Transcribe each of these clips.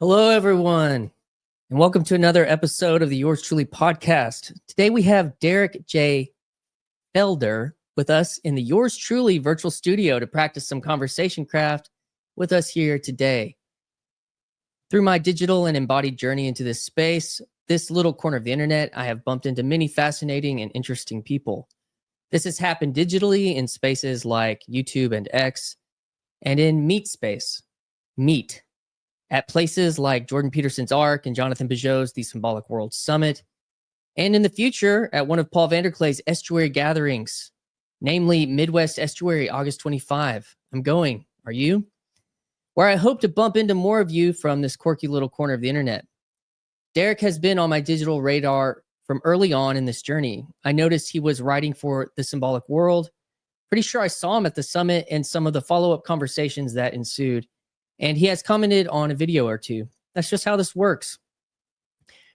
Hello, everyone, and welcome to another episode of the Yours Truly podcast. Today we have Derek J. Fiedler with us in the Yours Truly virtual studio to practice some conversation craft with us here today. Through my digital and embodied journey into this space, this little corner of the internet, I have bumped into many fascinating and interesting people. This has happened digitally in spaces like YouTube and X, and in Meet Space, Meet, at places like Jordan Peterson's ARC and Jonathan Peugeot's The Symbolic World Summit, and in the future at one of Paul Vanderklay's estuary gatherings, namely Midwest Estuary, August 25. I'm going. Are you? Where I hope to bump into more of you from this quirky little corner of the internet. Derek has been on my digital radar from early on in this journey. I noticed he was writing for The Symbolic World. Pretty sure I saw him at the summit and some of the follow-up conversations that ensued. And he has commented on a video or two. That's just how this works.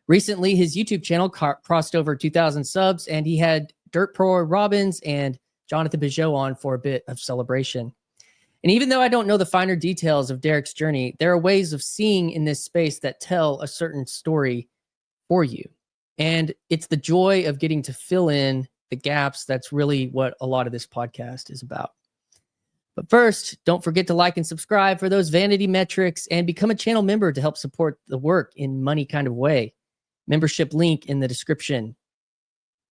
Recently, his YouTube channel crossed over 2,000 subs, and he had Dirt Pro Robbins and Jonathan Peugeot on for a bit of celebration. And even though I don't know the finer details of Derek's journey, there are ways of seeing in this space that tell a certain story for you. And it's the joy of getting to fill in the gaps that's really what a lot of this podcast is about. But first, don't forget to like and subscribe for those vanity metrics and become a channel member to help support the work in money kind of way. Membership link in the description.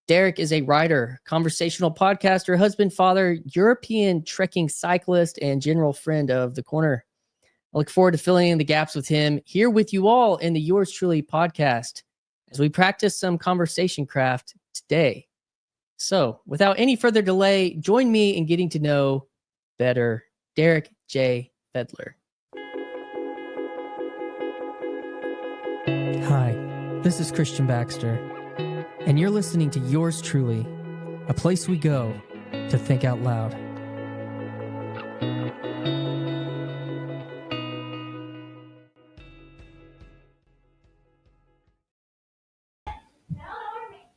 Derek is a writer, conversational podcaster, husband, father, European trekking cyclist, and general friend of the corner. I look forward to filling in the gaps with him here with you all in the Yours Truly podcast as we practice some conversation craft today. So without any further delay, join me in getting to know better Derek J. Fiedler. Hi, this is Christian Baxter, and you're listening to Yours Truly, a place we go to think out loud.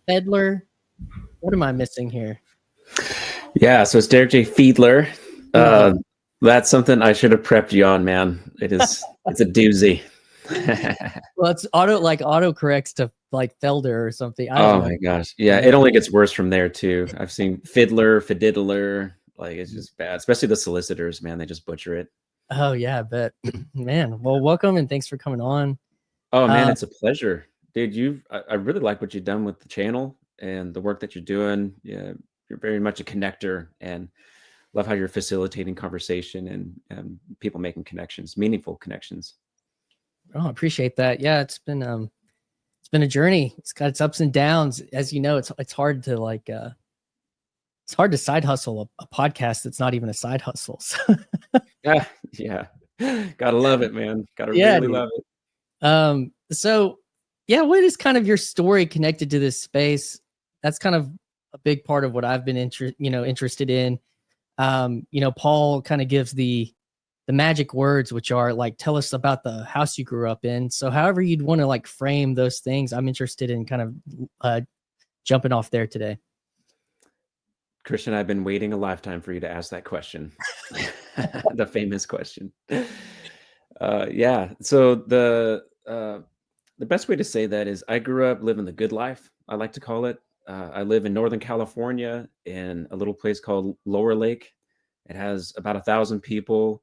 Fiedler, what am I missing here? Yeah, so it's Derek J. Fiedler. That's something I should have prepped you on, man. It's a doozy. Well, it's auto corrects to like Felder or something. I don't know. My gosh. Yeah, it only gets worse from there too. I've seen Fiddler, Fiddler, like it's just bad. Especially the solicitors, man. They just butcher it. Oh yeah, I bet. Man, well, welcome and thanks for coming on. Oh man, it's a pleasure. Dude, I really like what you've done with the channel and the work that you're doing. Yeah, you're very much a connector, and love how you're facilitating conversation and people making connections, meaningful connections. Oh, I appreciate that. Yeah, it's been a journey. It's got its ups and downs. As you know, it's hard to it's hard to side hustle a podcast that's not even a side hustle. So. Yeah. Gotta love it, man. Gotta really love it. So yeah, what is kind of your story connected to this space? That's kind of a big part of what I've been interested in. Paul kind of gives the magic words, which are like, tell us about the house you grew up in. So however you'd want to like frame those things, I'm interested in kind of jumping off there today. Christian, I've been waiting a lifetime for you to ask that question. The famous question. Yeah. So the best way to say that is I grew up living the good life, I like to call it. I live in Northern California in a little place called Lower Lake. It has about 1,000 people,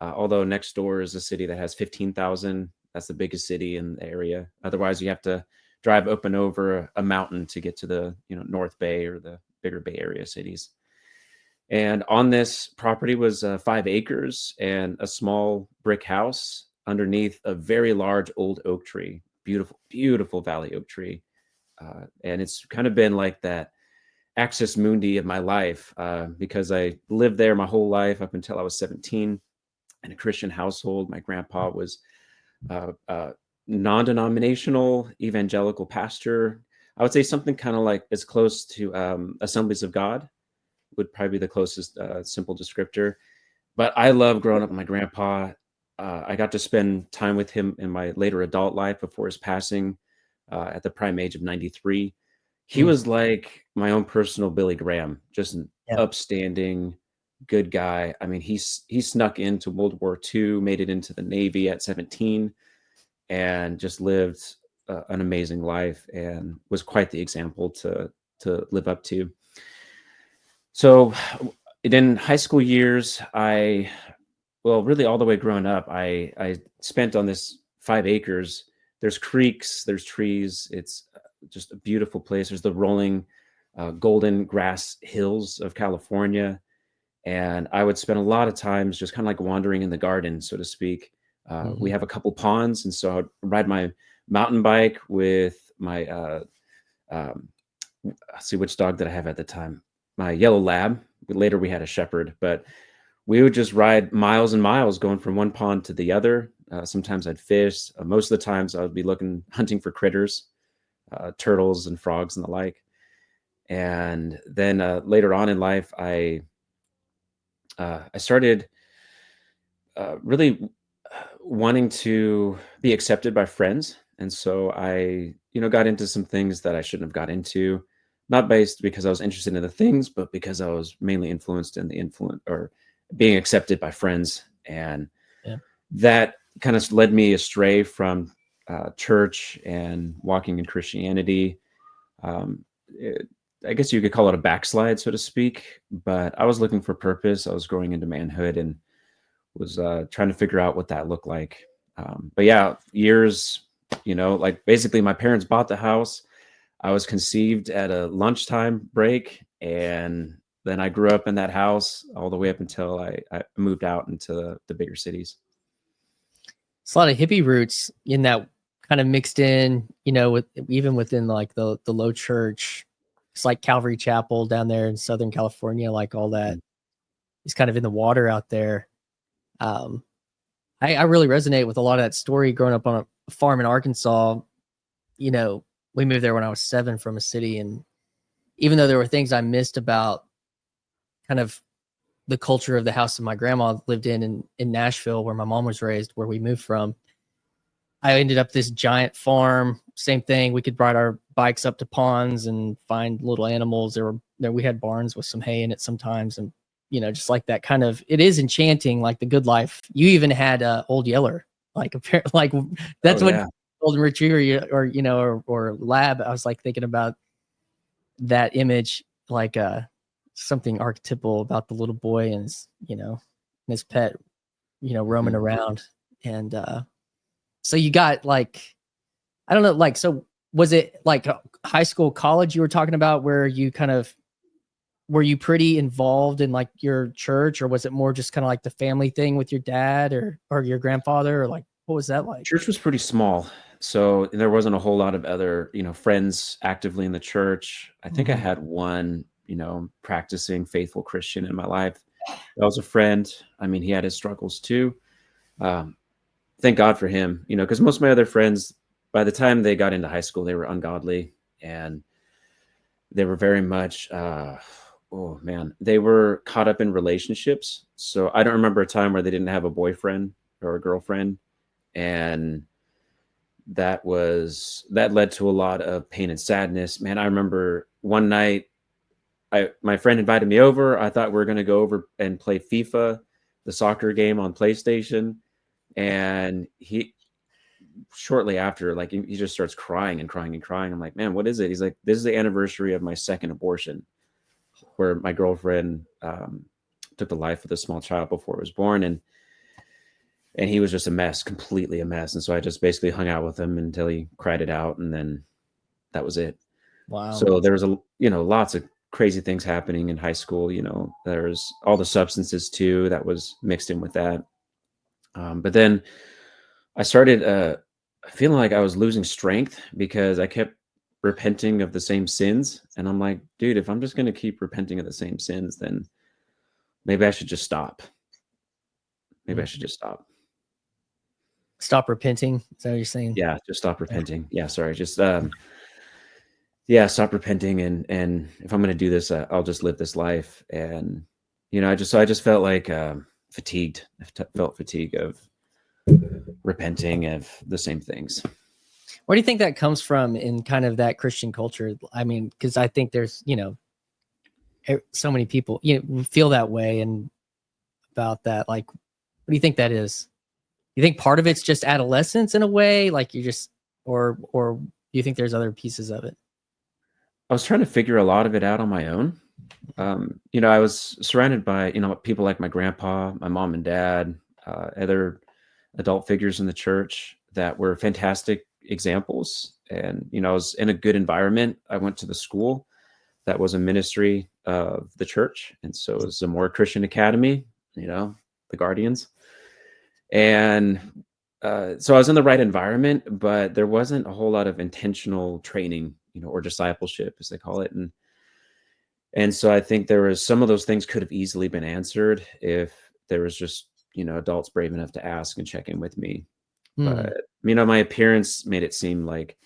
although next door is a city that has 15,000. That's the biggest city in the area. Otherwise, you have to drive up and over a mountain to get to the North Bay or the bigger Bay Area cities. And on this property was 5 acres and a small brick house underneath a very large old oak tree. Beautiful, beautiful valley oak tree. And it's kind of been like that axis mundi of my life because I lived there my whole life up until I was 17 in a Christian household. My grandpa was non-denominational evangelical pastor. I would say something kind of like as close to Assemblies of God would probably be the closest simple descriptor. But I love growing up with my grandpa. I got to spend time with him in my later adult life before his passing at the prime age of 93. He was like my own personal Billy Graham, just an upstanding, good guy. I mean, he snuck into World War II, made it into the Navy at 17, and just lived an amazing life and was quite the example to live up to. So in high school years, well, really all the way growing up, I spent on this 5 acres. There's creeks, there's trees. It's just a beautiful place. There's the rolling golden grass hills of California. And I would spend a lot of times just kind of like wandering in the garden, so to speak. We Mhm. have a couple ponds, and so I would ride my mountain bike with my um, let's see, which dog did I have at the time? My yellow lab. Later we had a shepherd, but we would just ride miles and miles going from one pond to the other. Sometimes I'd fish. Most of the times I would be hunting for critters, turtles and frogs and the like. And then later on in life, I started really wanting to be accepted by friends. And so I, got into some things that I shouldn't have got into, not based because I was interested in the things, but because I was mainly influenced in the influence or being accepted by friends. And Yeah. that kind of led me astray from church and walking in Christianity. Um, it, I guess you could call it a backslide, so to speak. But I was looking for purpose. I was growing into manhood and was trying to figure out what that looked like. But yeah, years, like basically my parents bought the house. I was conceived at a lunchtime break, and then I grew up in that house all the way up until I moved out into the bigger cities. It's a lot of hippie roots in that kind of mixed in, with even within like the low church. It's like Calvary Chapel down there in Southern California, like all that Mm. is kind of in the water out there. Um, I really resonate with a lot of that story growing up on a farm in Arkansas. You know, we moved there when I was 7 from a city. And even though there were things I missed about kind of the culture of the house that my grandma lived in Nashville, where my mom was raised, where we moved from, I ended up this giant farm. Same thing. We could ride our bikes up to ponds and find little animals. We had barns with some hay in it sometimes, and just like that kind of. It is enchanting, like the good life. You even had Old Yeller, like like Oh that's what yeah. golden retriever or lab. I was like thinking about that image, like something archetypal about the little boy and his pet, roaming Mhm. around. And so you got like, I don't know, like, so was it like high school, college you were talking about, where you kind of, were you pretty involved in like your church, or was it more just kind of like the family thing with your dad or your grandfather, or like, what was that like? Church was pretty small, so there wasn't a whole lot of other, friends actively in the church. I think I Mhm. had one, practicing faithful Christian in my life. That was a friend. I mean, he had his struggles too. Um, thank God for him, because most of my other friends, by the time they got into high school, they were ungodly and they were very much, oh man, they were caught up in relationships. So I don't remember a time where they didn't have a boyfriend or a girlfriend. And that led to a lot of pain and sadness. Man, I remember one night my friend invited me over. I thought we were gonna go over and play FIFA, the soccer game on PlayStation, and he shortly after, like he just starts crying and crying and crying. I'm like, man, what is it? He's like, this is the anniversary of my second abortion, where my girlfriend took the life of the small child before it was born, and he was just a mess, completely a mess. And so I just basically hung out with him until he cried it out, and then that was it. Wow. So there was lots of crazy things happening in high school. There's all the substances too that was mixed in with that. But then I started feeling like I was losing strength because I kept repenting of the same sins. And I'm like, dude, if I'm just going to keep repenting of the same sins, then maybe I should just stop. Maybe I Mm. should just stop. Stop repenting. Is that what you're saying? Yeah, just stop Yeah. repenting. Yeah, sorry. Just yeah, stop repenting, and if I'm going to do this, I'll just live this life. And I just felt like fatigued. Felt fatigue of repenting of the same things. Where do you think that comes from in kind of that Christian culture? I mean, because I think there's, so many people, feel that way and about that. Like, what do you think that is? You think part of it's just adolescence in a way, like you just, or you think there's other pieces of it? I was trying to figure a lot of it out on my own. I was surrounded by, people like my grandpa, my mom and dad, other adult figures in the church that were fantastic examples. And, I was in a good environment. I went to the school that was a ministry of the church. And so it was a more Christian academy, the Guardians. And so I was in the right environment, but there wasn't a whole lot of intentional training, or discipleship, as they call it. And so I think there was some of those things could have easily been answered if there was just, adults brave enough to ask and check in with me. Hmm. But, my appearance made it seem like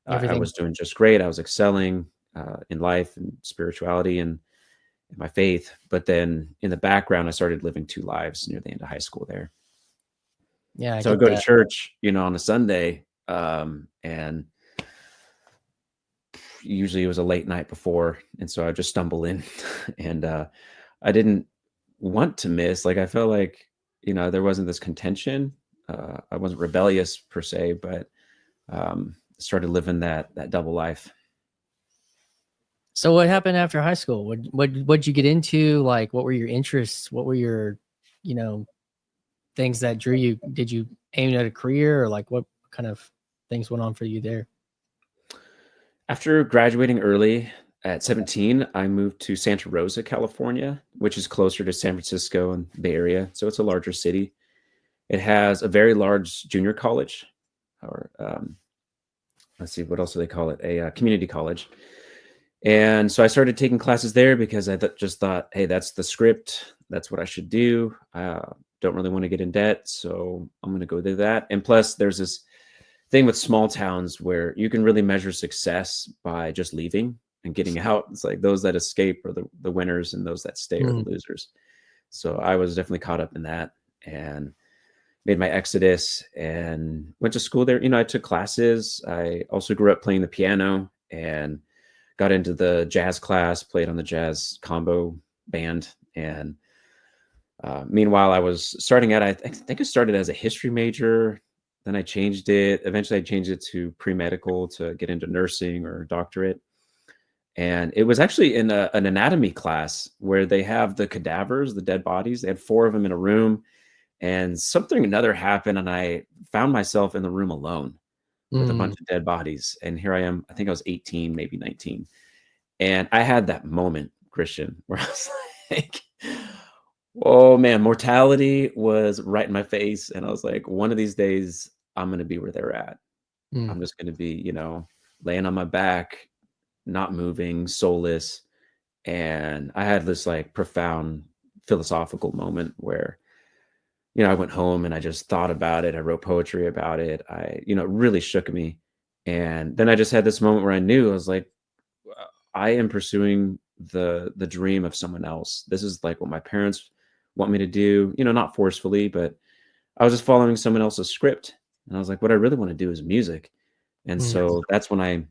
I Everything. was doing just great. I was excelling in life and spirituality and in my faith. But then in the background, I started living two lives near the end of high school there. Yeah, I So I get go to that. church, on a Sunday, and usually it was a late night before, and so I just stumble in, and I didn't want to miss. Like I felt like there wasn't this contention. I wasn't rebellious per se, but started living that double life. So what happened after high school? What'd you get into? Like, what were your interests? What were your, you know, things that drew you? Did you aim at a career, or like what kind of things went on for you there? After graduating early at 17, I moved to Santa Rosa, California, which is closer to San Francisco and Bay Area. So it's a larger city. It has a very large junior college, or let's see, what else do they call it? A community college. And so I started taking classes there because I just thought, hey, that's the script. That's what I should do. Don't really want to get in debt, so I'm going to go do that. And plus, there's this thing with small towns where you can really measure success by just leaving and getting out. It's like those that escape are the winners, and those that stay are the Mm. losers. So I was definitely caught up in that and made my exodus and went to school there. I took classes. I also grew up playing the piano and got into the jazz class, played on the jazz combo band. And meanwhile, I was starting out, I think I started as a history major. Then I changed it. Eventually, I changed it to pre-medical to get into nursing or doctorate. And it was actually in an anatomy class where they have the cadavers, the dead bodies. They had four of them in a room, and something another happened, and I found myself in the room alone with a bunch Mm. of dead bodies. And here I am. I think I was 18, maybe 19. And I had that moment, Christian, where I was like, oh man, mortality was right in my face. And I was like, one of these days, I'm going to be where they're at. Mm. I'm just going to be, laying on my back, not moving, soulless. And I had this like profound philosophical moment where, I went home and I just thought about it. I wrote poetry about it. It really shook me. And then I just had this moment where I knew I was like, I am pursuing the dream of someone else. This is like what my parents want me to do, not forcefully, but I was just following someone else's script. And I was like, what I really want to do is music. And Mm. so that's when I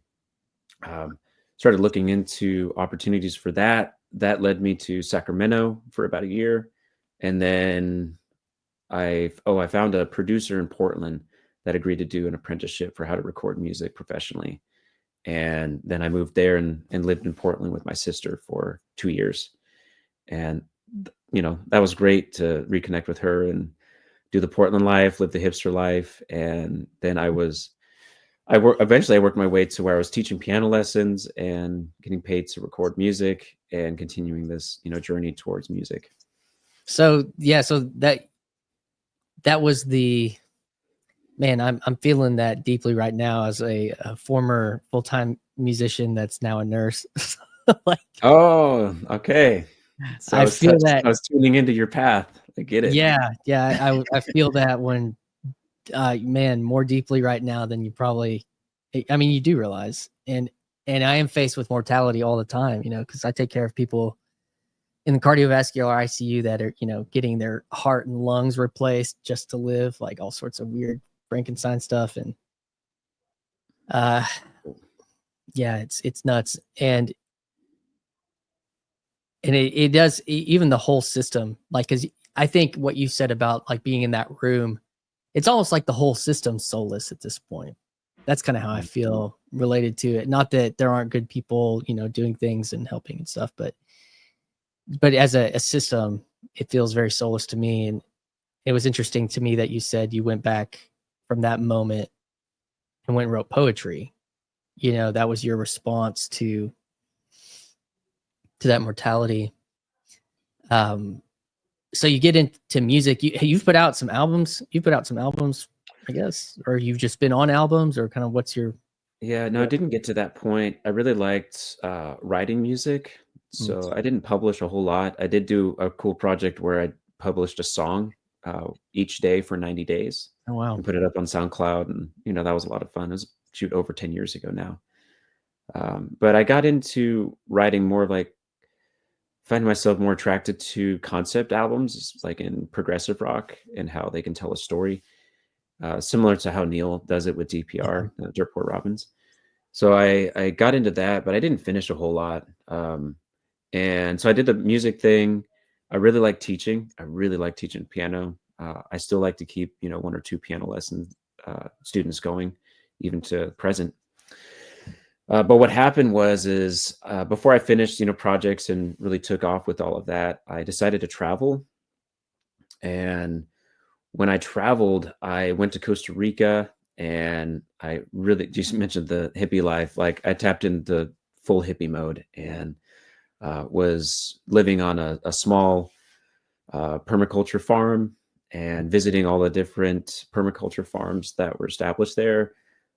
started looking into opportunities for that. That led me to Sacramento for about a year. And then I found a producer in Portland that agreed to do an apprenticeship for how to record music professionally. And then I moved there and lived in Portland with my sister for 2 years. And, that was great to reconnect with her and do the Portland life, live the hipster life. And then eventually I worked my way to where I was teaching piano lessons and getting paid to record music and continuing this, journey towards music. So yeah, so that was the man. I'm feeling that deeply right now as a former full-time musician that's now a nurse. Like Oh, okay. So I feel that. I was tuning into your path. I get it. Yeah, I feel that when man, more deeply right now than you probably, I mean, you do realize. And I am faced with mortality all the time, because I take care of people in the cardiovascular ICU that are, getting their heart and lungs replaced just to live, like all sorts of weird Frankenstein stuff. And uh yeah, it's nuts. And it does, even the whole system, like, because I think what you said about like being in that room it's almost like the whole system's soulless at this point. That's kind of how I feel related to it. Not that there aren't good people, doing things and helping and stuff, but as a system, it feels very soulless to me. And it was interesting to me that you said you went back from that moment and went and wrote poetry. That was your response to that mortality. So you get into music. You've put out some albums. I guess, or you've just been on albums, or kind of what's your? Yeah, no, I didn't get to that point. I really liked writing music, so I didn't publish a whole lot. I did do a cool project where I published a song each day for 90 days Oh wow! and put it up on SoundCloud, and that was a lot of fun. It was over 10 years ago now. But I got into writing more like find myself more attracted to concept albums, like in progressive rock and how they can tell a story, similar to how Neil does it with DPR, Dirt Poor Robins. So I got into that, but I didn't finish a whole lot. And so I did the music thing. I really like teaching. I really like teaching piano. I still like to keep, 1 or 2 piano lesson students going, even to present. But what happened is before I finished, projects and really took off with all of that, I decided to travel. And when I traveled, I went to Costa Rica, and I really just mentioned the hippie life. Like I tapped into full hippie mode and was living on a small permaculture farm and visiting all the different permaculture farms that were established there.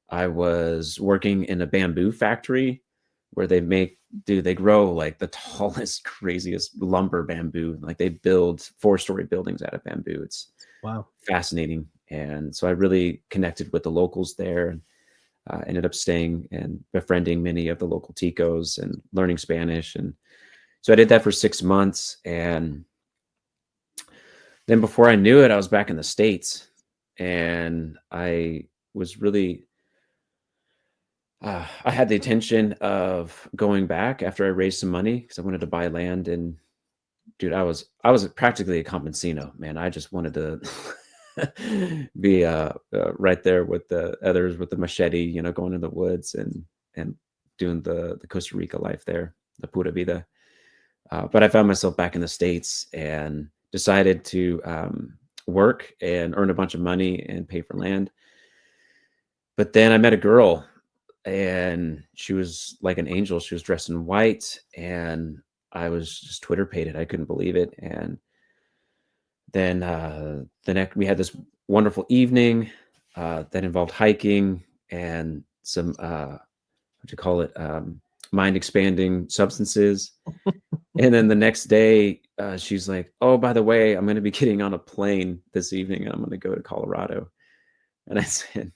I was working in a bamboo factory where they grow like the tallest, craziest lumber bamboo. Like they build 4-story buildings out of bamboo. It's Wow. fascinating. And so I really connected with the locals there, and ended up staying and befriending many of the local Ticos and learning Spanish. And so I did that for 6 months. And then before I knew it, I was back in the States, and I was really I had the intention of going back after I raised some money because I wanted to buy land. And dude, I was practically a campesino, man. I just wanted to be right there with the others with the machete, going in the woods and doing the Costa Rica life there, the pura vida. But I found myself back in the States and decided to work and earn a bunch of money and pay for land. But then I met a girl, and she was like an angel. She was dressed in white, and I was just Twitter pated. I couldn't believe it. And then the next, we had this wonderful evening that involved hiking and some what you call it, mind expanding substances. And then the next day, she's like, "Oh, by the way, I'm going to be getting on a plane this evening, and I'm going to go to Colorado." And I said,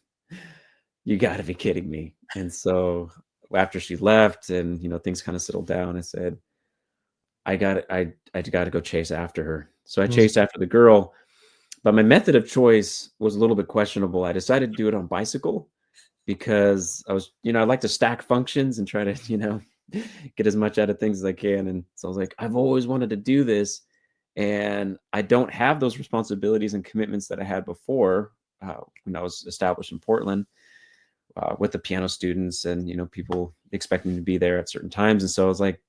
"You got to be kidding me." And so after she left and things kind of settled down, I said, I got to go chase after her. So I chased after the girl, but my method of choice was a little bit questionable. I decided to do it on bicycle because I like to stack functions and try to, get as much out of things as I can. And so I was like, I've always wanted to do this, and I don't have those responsibilities and commitments that I had before when I was established in Portland. With the piano students and people expecting to be there at certain times. And so I was like,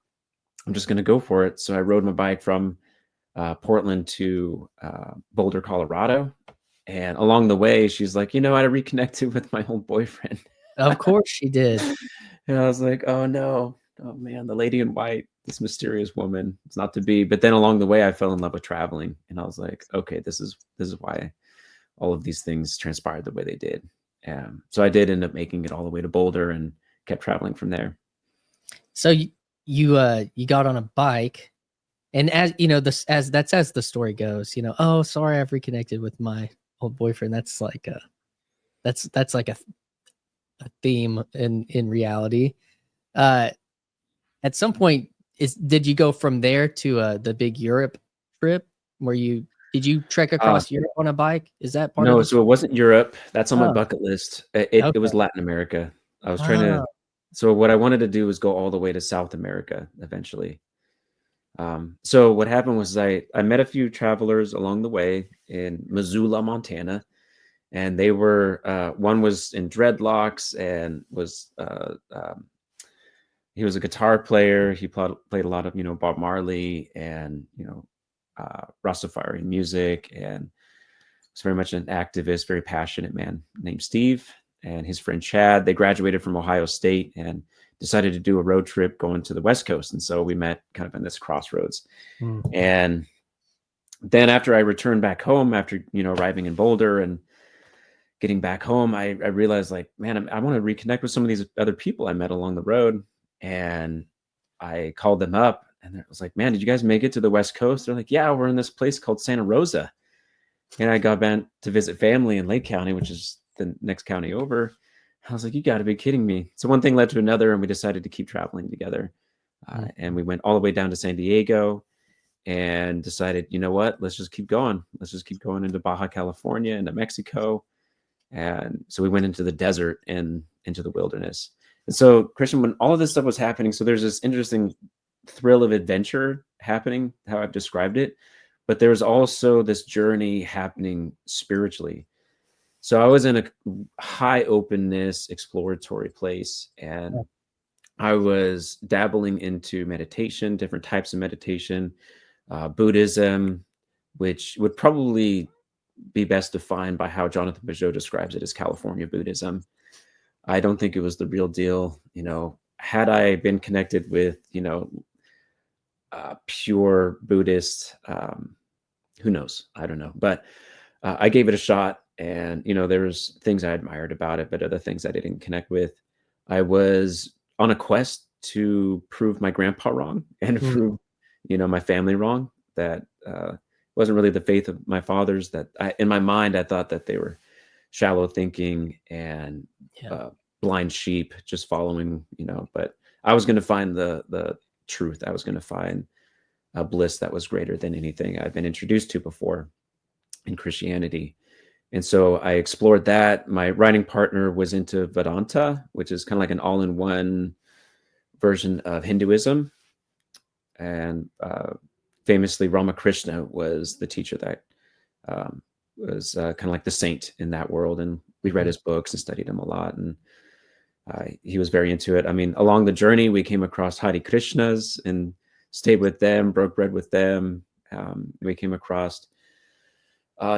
I'm just going to go for it. So I rode my bike from Portland to Boulder, Colorado. And along the way, she's like, I reconnected with my old boyfriend. Of course she did. And I was like, oh no, oh man, the lady in white, this mysterious woman, it's not to be. But then along the way, I fell in love with traveling. And I was like, okay, this is why all of these things transpired the way they did. So I did end up making it all the way to Boulder and kept traveling from there. So you got on a bike, and as as the story goes, oh, sorry, I've reconnected with my old boyfriend. That's like that's like a theme in reality. At some point, did you go from there to the big Europe trip where did you trek across Europe on a bike? Is that part of No, the so it wasn't Europe. That's on my Oh, bucket list. It was okay. Latin America. I was trying to. So what I wanted to do was go all the way to South America eventually. So what happened was I met a few travelers along the way in Missoula, Montana, and they were one was in dreadlocks and was he was a guitar player. He played a lot of Bob Marley and Rastafari music, and was very much an activist, very passionate man named Steve. And his friend Chad, they graduated from Ohio State and decided to do a road trip going to the West Coast. And so we met kind of in this crossroads. And then after I returned back home, after arriving in Boulder and getting back home, I realized, like, man, I want to reconnect with some of these other people I met along the road. And I called them up, and I was like, man, did you guys make it to the West Coast? They're like, yeah, we're in this place called Santa Rosa. And I got back to visit family in Lake County, which is the next county over. I was like, you got to be kidding me. So one thing led to another, and we decided to keep traveling together. And we went all the way down to San Diego and decided, you know what, let's just keep going. Let's just keep going into Baja California, into Mexico. And so we went into the desert and into the wilderness. And so, Christian, when all of this stuff was happening, so there's this interesting thrill of adventure happening, how I've described it, but there was also this journey happening spiritually. So I was in a high openness, exploratory place, and I was dabbling into meditation, different types of meditation, Buddhism, which would probably be best defined by how Jonathan Peugeot describes it as California Buddhism. I don't think it was the real deal. Had I been connected with, pure Buddhist, who knows? I don't know. But I gave it a shot, and, there was things I admired about it, but other things I didn't connect with. I was on a quest to prove my grandpa wrong and prove, my family wrong, that wasn't really the faith of my fathers, that in my mind, I thought that they were shallow thinking and blind sheep, just following, but I was going to find the truth. I was going to find a bliss that was greater than anything I've been introduced to before in Christianity. And so I explored that. My writing partner was into Vedanta, which is kind of like an all-in-one version of Hinduism. And famously, Ramakrishna was the teacher that was kind of like the saint in that world. And we read his books and studied him a lot. And he was very into it. I mean, along the journey, we came across Hare Krishnas and stayed with them, broke bread with them. We came across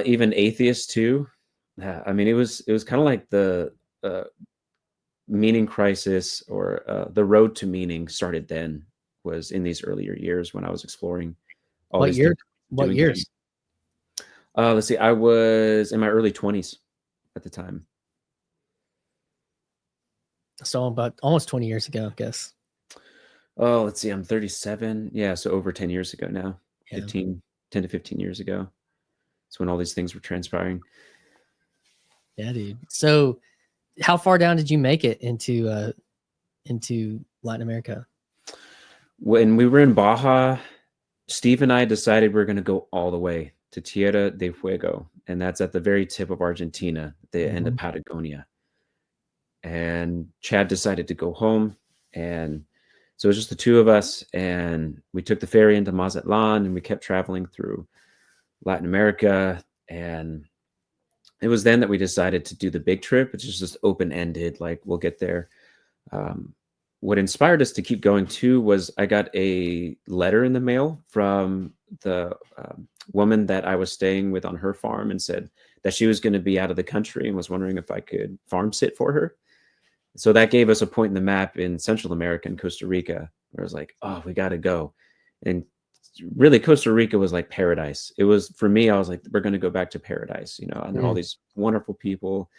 even atheists too. I mean, it was kind of like the meaning crisis, or the road to meaning started then, was in these earlier years when I was exploring all these different What years? things. Let's see, I was in my early 20s at the time. So about almost 20 years ago, I guess. Oh, let's see, I'm 37. Yeah, so over 10 years ago now. 10 to 15 years ago. It's when all these things were transpiring. Yeah, dude. So how far down did you make it into Latin America? When we were in Baja, Steve and I decided we're going to go all the way to Tierra de Fuego, and that's at the very tip of Argentina, the end of Patagonia. And Chad decided to go home, and so it was just the two of us, and we took the ferry into Mazatlan, and we kept traveling through Latin America. And it was then that we decided to do the big trip, which is just open-ended, like we'll get there. What inspired us to keep going too was I got a letter in the mail from the woman that I was staying with on her farm, and said that she was going to be out of the country and was wondering if I could farm sit for her. So that gave us a point in the map in Central America, in Costa Rica, where I was like, oh, we got to go. And really, Costa Rica was like paradise. It was, for me, I was like, we're going to go back to paradise, and all these wonderful people.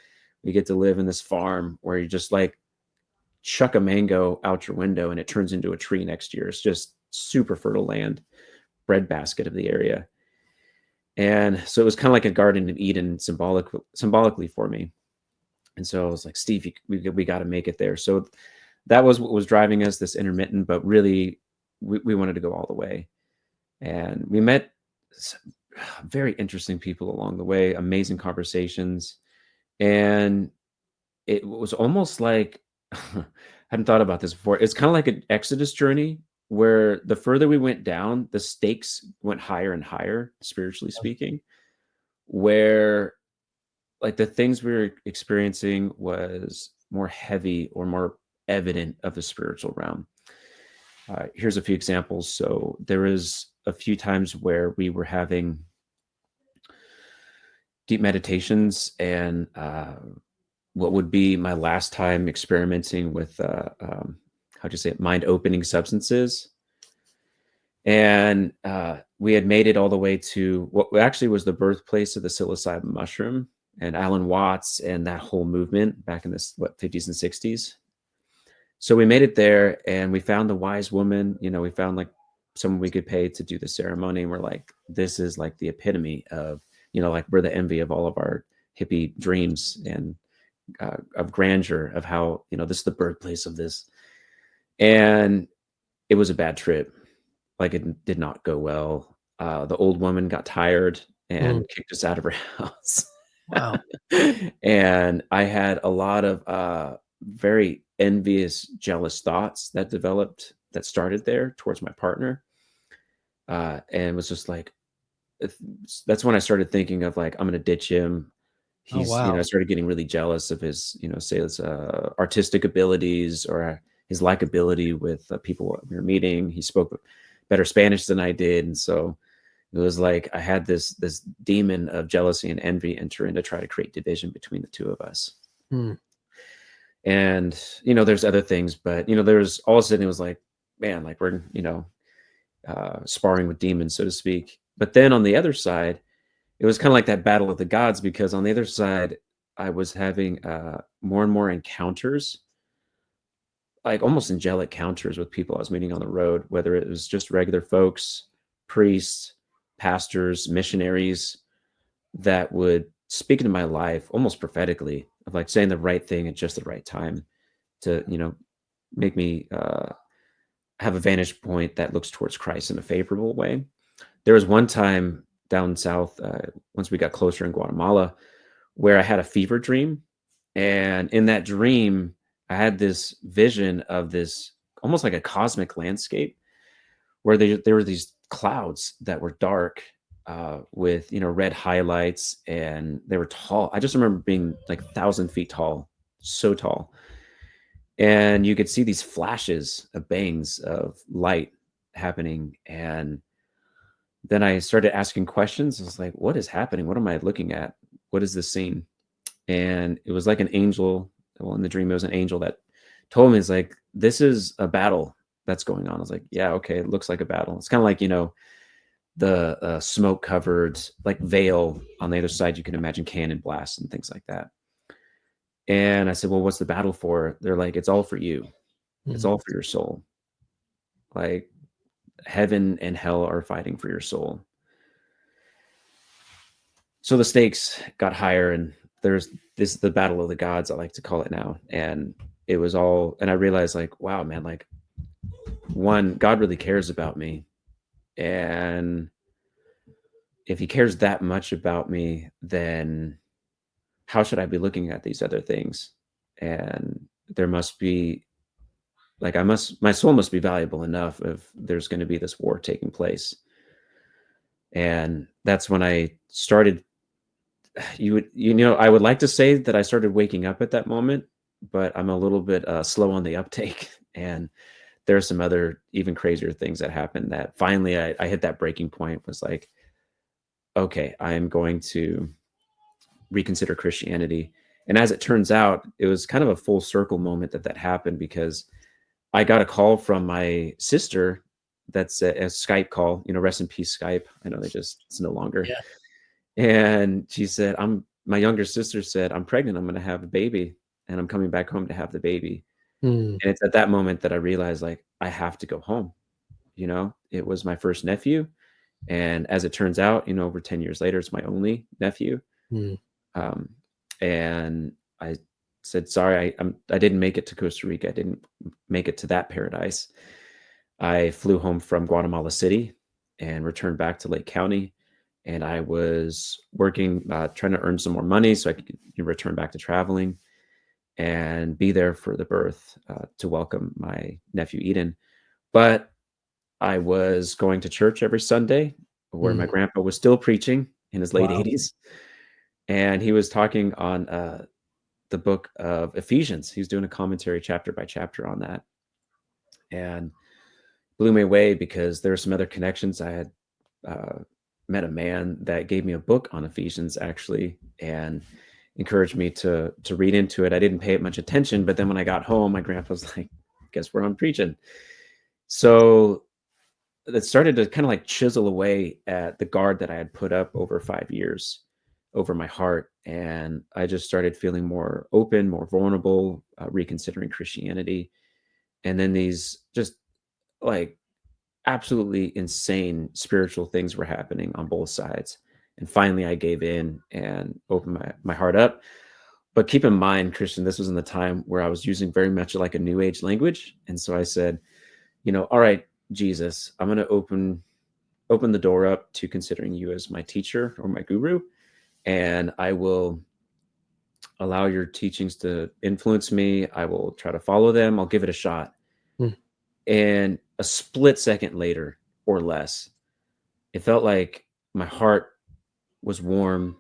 We get to live in this farm where you just like chuck a mango out your window and it turns into a tree next year. It's just super fertile land, breadbasket of the area. And so it was kind of like a garden of Eden symbolically for me. And so I was like, Steve, we got to make it there. So that was what was driving us, this intermittent, but really we wanted to go all the way. And we met some very interesting people along the way, amazing conversations. And it was almost like, I hadn't thought about this before. It's kind of like an Exodus journey, where the further we went down, the stakes went higher and higher, spiritually speaking, where like the things we were experiencing was more heavy or more evident of the spiritual realm. Here's a few examples. So there was a few times where we were having deep meditations, and what would be my last time experimenting with how'd you say it, mind opening substances. And we had made it all the way to what actually was the birthplace of the psilocybin mushroom and Alan Watts and that whole movement back in the 50s and 60s. So we made it there, and we found the wise woman. We found like someone we could pay to do the ceremony, and we're like, this is like the epitome of, like we're the envy of all of our hippie dreams and of grandeur, of how, this is the birthplace of this. And it was a bad trip. Like, it did not go well. The old woman got tired and kicked us out of her house. Wow. And I had a lot of very envious, jealous thoughts that developed, that started there towards my partner. And was just like, that's when I started thinking of like, I'm going to ditch him. Oh, wow. I started getting really jealous of his, say his artistic abilities, or his likability with people we were meeting. He spoke better Spanish than I did. And so it was like I had this demon of jealousy and envy enter in to try to create division between the two of us. And, there's other things, but, there's all of a sudden it was like, man, like we're, sparring with demons, so to speak. But then on the other side, it was kind of like that battle of the gods, because on the other side, I was having more and more encounters, like almost angelic encounters with people I was meeting on the road, whether it was just regular folks, priests, pastors, missionaries, that would speak into my life almost prophetically, of like saying the right thing at just the right time to, make me have a vantage point that looks towards Christ in a favorable way. There was one time down south, once we got closer in Guatemala, where I had a fever dream. And in that dream, I had this vision of this almost like a cosmic landscape, where there were these clouds that were dark, with, red highlights, and they were tall. I just remember being like 1,000 feet tall, so tall. And you could see these flashes of bangs of light happening. And then I started asking questions. I was like, what is happening? What am I looking at? What is this scene? And it was like an angel. Well, in the dream, it was an angel that told me, it's like, this is a battle that's going on. I was like, yeah, okay. It looks like a battle. It's kind of like, the smoke covered like veil on the other side. You can imagine cannon blasts and things like that. And I said, well, what's the battle for? They're like, it's all for you. It's all for your soul. Like, heaven and hell are fighting for your soul. So the stakes got higher, and this is the battle of the gods, I like to call it now. And it was all, and I realized like, wow, man, like, one, God really cares about me. And if he cares that much about me, then how should I be looking at these other things? And there must be, like, my soul must be valuable enough if there's going to be this war taking place. And that's when I started, I would like to say that I started waking up at that moment, but I'm a little bit slow on the uptake. And there are some other even crazier things that happened, that finally I hit that breaking point, was like, okay, I'm going to reconsider Christianity. And as it turns out, it was kind of a full circle moment that happened, because I got a call from my sister. That's a Skype call, rest in peace, Skype. I know it's no longer. Yeah. And she said, my younger sister said, I'm pregnant. I'm going to have a baby, and I'm coming back home to have the baby. And it's at that moment that I realized, like, I have to go home. It was my first nephew. And as it turns out, over 10 years later, it's my only nephew. And I said, sorry, I didn't make it to Costa Rica. I didn't make it to that paradise. I flew home from Guatemala City and returned back to Lake County. And I was working, trying to earn some more money so I could return back to traveling and be there for the birth, to welcome my nephew Eden. But I was going to church every Sunday, where my grandpa was still preaching in his late 80s. and he was talking on the book of Ephesians. He was doing a commentary chapter by chapter on that, and blew me away because there were some other connections. I had met a man that gave me a book on Ephesians actually, and encouraged me to read into it. I didn't pay it much attention, but then when I got home, my grandpa was like, "Guess where I'm preaching?" So that started to kind of like chisel away at the guard that I had put up over 5 years over my heart. And I just started feeling more open, more vulnerable, reconsidering Christianity. And then these just like absolutely insane spiritual things were happening on both sides. And finally, I gave in and opened my heart up. But keep in mind, Christian, this was in the time where I was using very much like a new age language. And so I said, all right, Jesus, I'm going to open the door up to considering you as my teacher or my guru, and I will allow your teachings to influence me. I will try to follow them. I'll give it a shot. Hmm. And a split second later or less, it felt like my heart was warm.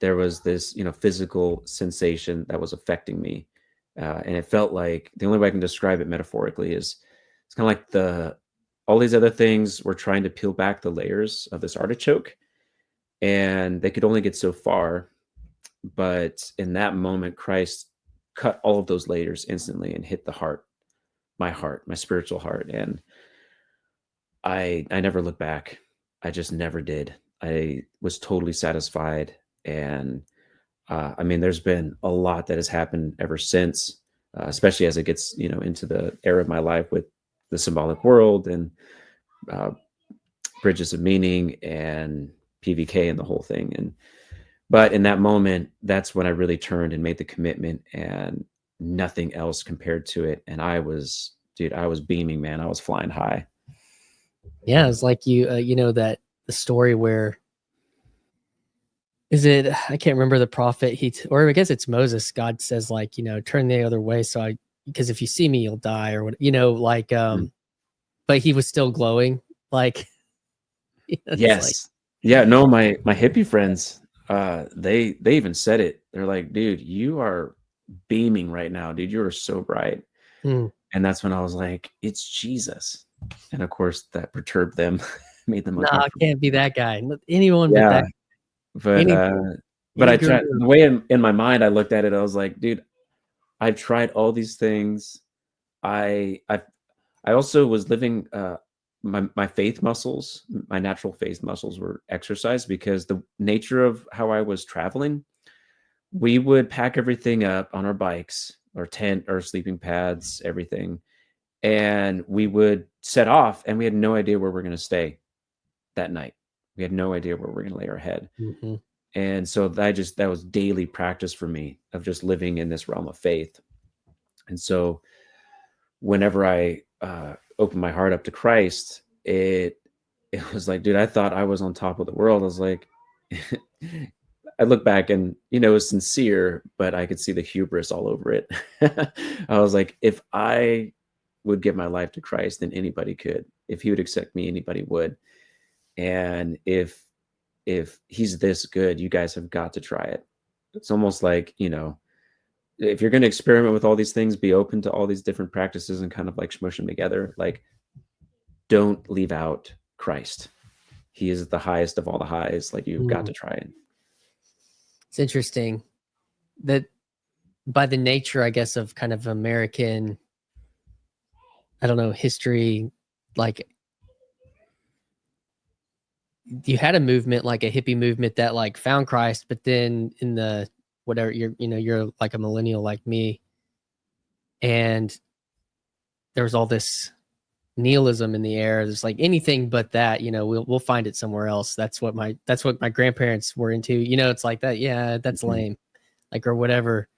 There was this, physical sensation that was affecting me. And it felt like the only way I can describe it metaphorically is it's kind of like all these other things were trying to peel back the layers of this artichoke, and they could only get so far. But in that moment, Christ cut all of those layers instantly and hit the heart, my spiritual heart. And I never looked back. I just never did. I was totally satisfied. And I mean, there's been a lot that has happened ever since, especially as it gets, into the era of my life with the Symbolic World and uh, Bridges of Meaning and PVK and the whole thing. But in that moment, that's when I really turned and made the commitment, and nothing else compared to it. And I was beaming, man. I was flying high. Yeah, it's like that the story where I can't remember the prophet, or I guess it's Moses. God says like, turn the other way. Because if you see me, you'll die, or what, but he was still glowing. Like, Yes. like, yeah. No, my hippie friends, they even said it. They're like, dude, you are beaming right now, dude. You are so bright. hmm. And that's when I was like, it's Jesus. And of course that perturbed them, made them Nah, I uncomfortable. can't be that guy. Anyone but Yeah. that. But Any, but any I guru. tried the way in my mind I looked at it, I was like, dude, I've tried all these things. I also was living my faith muscles, my natural faith muscles were exercised because the nature of how I was traveling, we would pack everything up on our bikes, our tent, our sleeping pads, everything. And we would set off and we had no idea where we're going to stay that night. We had no idea where we're going to lay our head. Mm-hmm. And so that was daily practice for me of just living in this realm of faith. And so whenever I opened my heart up to Christ, it was like, dude, I thought I was on top of the world. I was like, I look back and it was sincere, but I could see the hubris all over it. I was like, if I would give my life to Christ, then anybody could. If he would accept me, anybody would. And if he's this good, you guys have got to try it. It's almost like, if you're going to experiment with all these things, be open to all these different practices and kind of like smush them together. Like, don't leave out Christ. He is the highest of all the highs. Like, you've got to try it. It's interesting that by the nature, I guess, of kind of American, I don't know, history, like you had a movement, like a hippie movement that like found Christ, but then in the whatever you're like a millennial like me, and there was all this nihilism in the air. There's like anything but that, we'll find it somewhere else. That's what my grandparents were into. It's like that. Yeah, that's lame, like, or whatever.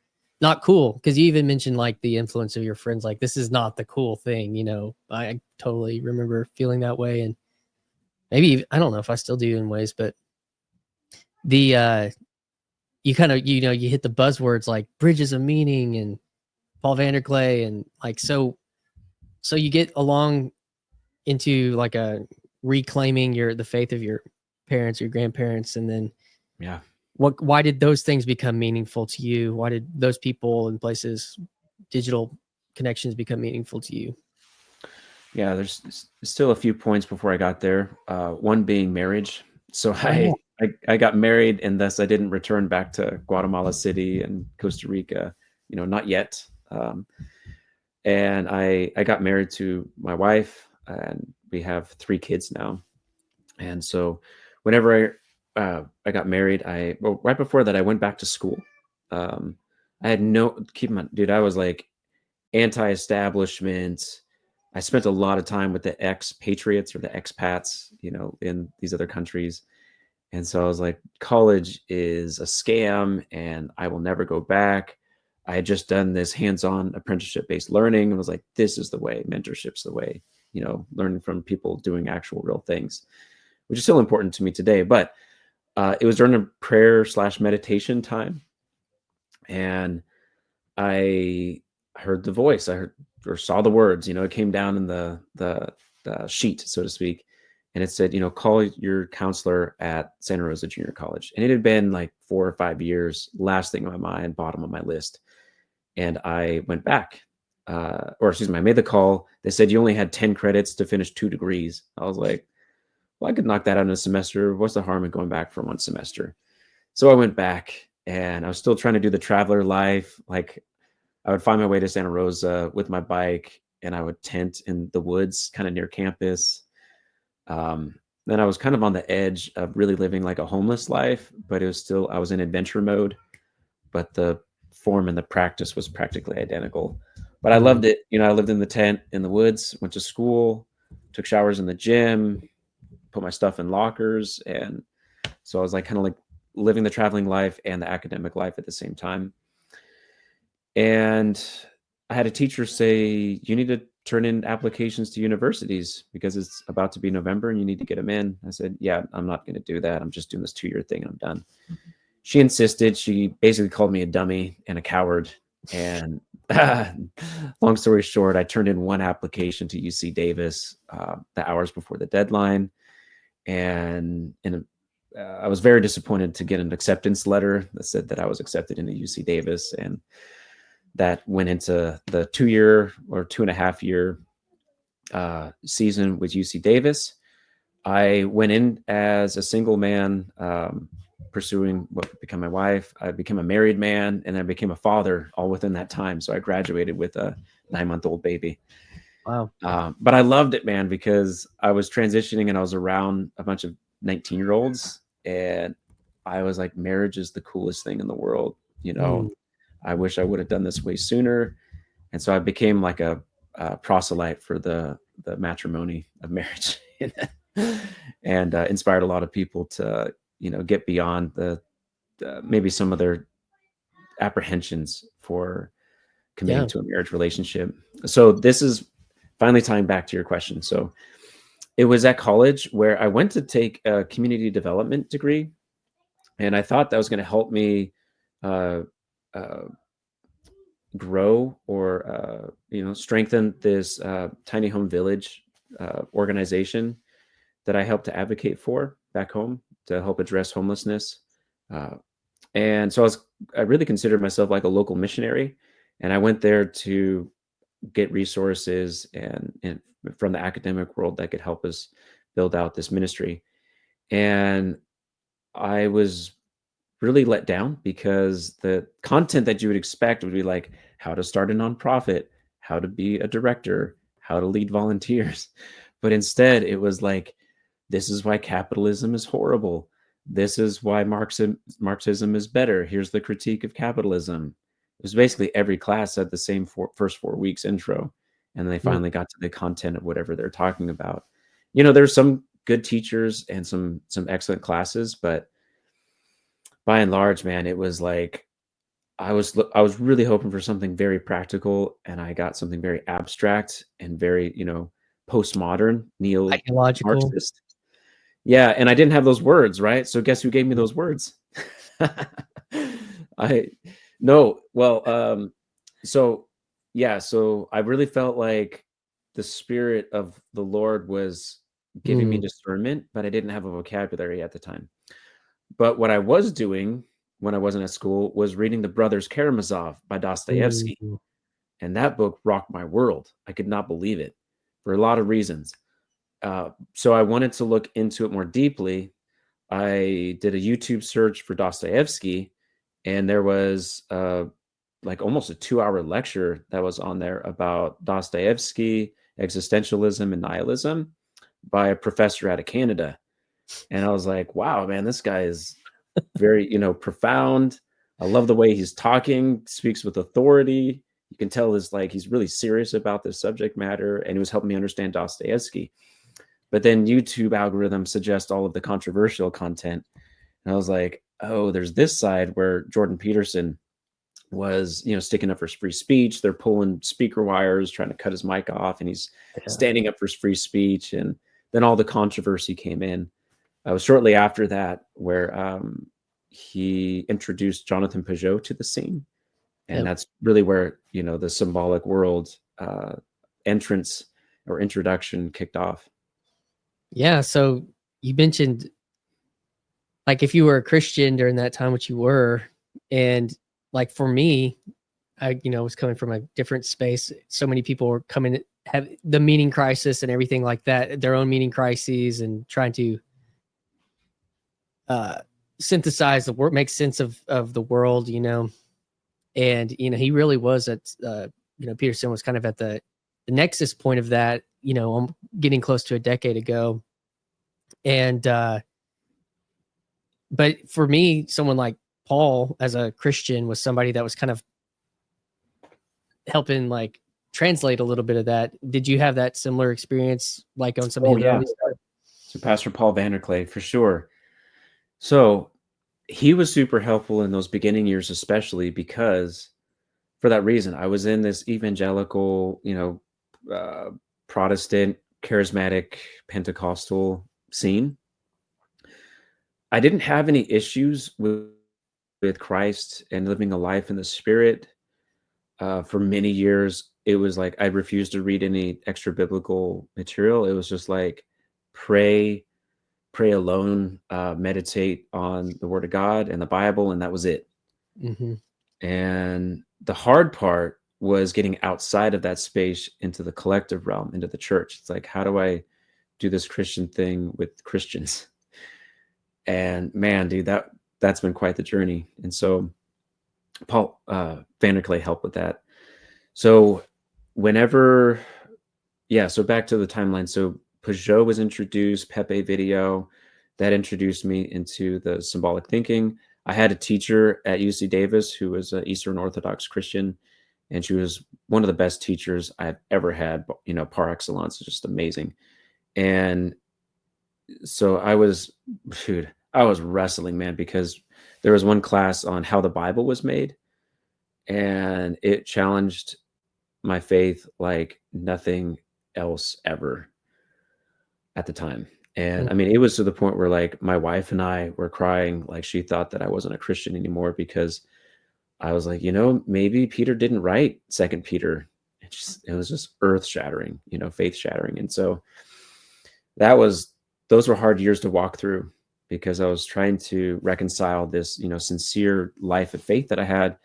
Not cool, because you even mentioned like the influence of your friends. Like, this is not the cool thing. I totally remember feeling that way, and maybe I don't know if I still do in ways, but the you kind of you hit the buzzwords like Bridges of Meaning and Paul Vanderklay, and like so you get along into like a reclaiming the faith of your parents, your grandparents, and then Yeah, why did those things become meaningful to you? Why did those people and places, digital connections, become meaningful to you? Yeah, there's still a few points before I got there. One being marriage. So Oh yeah. I got married, and thus I didn't return back to Guatemala City and Costa Rica. Not yet. And I got married to my wife, and we have 3 kids now. And so, whenever I got married, right before that I went back to school. Um, I had no keep in mind, dude. I was like anti-establishment. I spent a lot of time with the expatriates or the expats, in these other countries. And so I was like, college is a scam and I will never go back. I had just done this hands-on apprenticeship-based learning and was like, this is the way, mentorship's the way, learning from people doing actual real things, which is still important to me today. But it was during a prayer/meditation time. And I heard the voice. I heard or saw the words. It came down in the sheet, so to speak, and it said, call your counselor at Santa Rosa Junior College. And it had been like 4 or 5 years, last thing on my mind, bottom of my list. And I went back, or excuse me, I made the call. They said you only had 10 credits to finish 2 degrees. I was like, well, I could knock that out in a semester. What's the harm in going back for one semester? So I went back, and I was still trying to do the traveler life. Like, I would find my way to Santa Rosa with my bike, and I would tent in the woods kind of near campus. Then I was kind of on the edge of really living like a homeless life, but I was in adventure mode, but the form and the practice was practically identical. But I Mm. loved it. I lived in the tent in the woods, went to school, took showers in the gym, put my stuff in lockers. And so I was like kind of like living the traveling life and the academic life at the same time. And I had a teacher say, you need to turn in applications to universities because it's about to be November and you need to get them in. I said, yeah, I'm not going to do that. I'm just doing this 2-year thing and I'm done. She insisted. She basically called me a dummy and a coward. And long story short, I turned in one application to UC Davis the hours before the deadline. And I was very disappointed to get an acceptance letter that said that I was accepted into UC Davis. And that went into the 2-year or 2.5-year season with UC Davis. I went in as a single man, pursuing what would become my wife. I became a married man, and I became a father all within that time. So I graduated with a 9-month-old baby. Wow. But I loved it, man, because I was transitioning and I was around a bunch of 19-year-olds, and I was like, marriage is the coolest thing in the world. Mm. I wish I would have done this way sooner. And so I became like a proselyte for the matrimony of marriage, and inspired a lot of people to get beyond the maybe some of their apprehensions for committing Yeah. to a marriage relationship. So this is finally tying back to your question. So it was at college where I went to take a community development degree, and I thought that was going to help me uh, uh, grow or strengthen this tiny home village organization that I helped to advocate for back home to help address homelessness. Uh, and so I really considered myself like a local missionary, and I went there to get resources and from the academic world that could help us build out this ministry. And I was really let down because the content that you would expect would be like how to start a nonprofit, how to be a director, how to lead volunteers. But instead, it was like, this is why capitalism is horrible. This is why Marxism is better. Here's the critique of capitalism. It was basically every class had the same first 4 weeks intro. And then they Mm. finally got to the content of whatever they're talking about. There's some good teachers and some excellent classes, but by and large, man, it was like I was really hoping for something very practical, and I got something very abstract and very, postmodern, Ideological. neo-Marxist. Yeah, and I didn't have those words, right? So guess who gave me those words? I no, well, so yeah, so I really felt like the spirit of the Lord was giving me Mm. discernment, but I didn't have a vocabulary at the time. But what I was doing when I wasn't at school was reading The Brothers Karamazov by Dostoevsky. Ooh. And that book rocked my world. I could not believe it for a lot of reasons. So I wanted to look into it more deeply. I did a YouTube search for Dostoevsky, and there was like almost a 2-hour lecture that was on there about Dostoevsky, existentialism, and nihilism by a professor out of Canada. And I was like, wow, man, this guy is very, profound. I love the way he's talking, speaks with authority. You can tell he's really serious about this subject matter, and he was helping me understand Dostoevsky. But then YouTube algorithms suggest all of the controversial content. And I was like, oh, there's this side where Jordan Peterson was, sticking up for free speech. They're pulling speaker wires, trying to cut his mic off, and he's Yeah. standing up for free speech. And then all the controversy came in. It was shortly after that where he introduced Jonathan Peugeot to the scene. And Yep. that's really where, the Symbolic World entrance or introduction kicked off. Yeah. So you mentioned, like, if you were a Christian during that time, which you were, and like for me, I was coming from a different space. So many people were coming, have the meaning crisis and everything like that, their own meaning crises, and trying to synthesize the work, make sense of the world, and he really was at Peterson was kind of at the nexus point of that. I'm getting close to a decade ago, and but for me, someone like Paul as a Christian was somebody that was kind of helping like translate a little bit of that. Did you have that similar experience, like on some of the yeah. early stuff? So Pastor Paul Vanderklay, for sure. So he was super helpful in those beginning years, especially because for that reason, I was in this evangelical, Protestant, charismatic, Pentecostal scene. I didn't have any issues with Christ and living a life in the Spirit. For many years, it was like I refused to read any extra biblical material. It was just like pray alone, meditate on the Word of God and the Bible, and that was it. Mm-hmm. And the hard part was getting outside of that space into the collective realm, into the church. It's like, how do I do this Christian thing with Christians? And man, dude, that's been quite the journey. And so Paul Vanderklay helped with that. So whenever, so back to the timeline. So Peugeot was introduced, Pepe Video, that introduced me into the symbolic thinking. I had a teacher at UC Davis who was an Eastern Orthodox Christian, and she was one of the best teachers I've ever had, par excellence, just amazing. And so I was wrestling, man, because there was one class on how the Bible was made, and it challenged my faith like nothing else ever at the time. And I mean, it was to the point where like my wife and I were crying, like she thought that I wasn't a Christian anymore, because I was like, maybe Peter didn't write Second Peter. It was just earth shattering, faith shattering. And so those were hard years to walk through, because I was trying to reconcile this, sincere life of faith that I had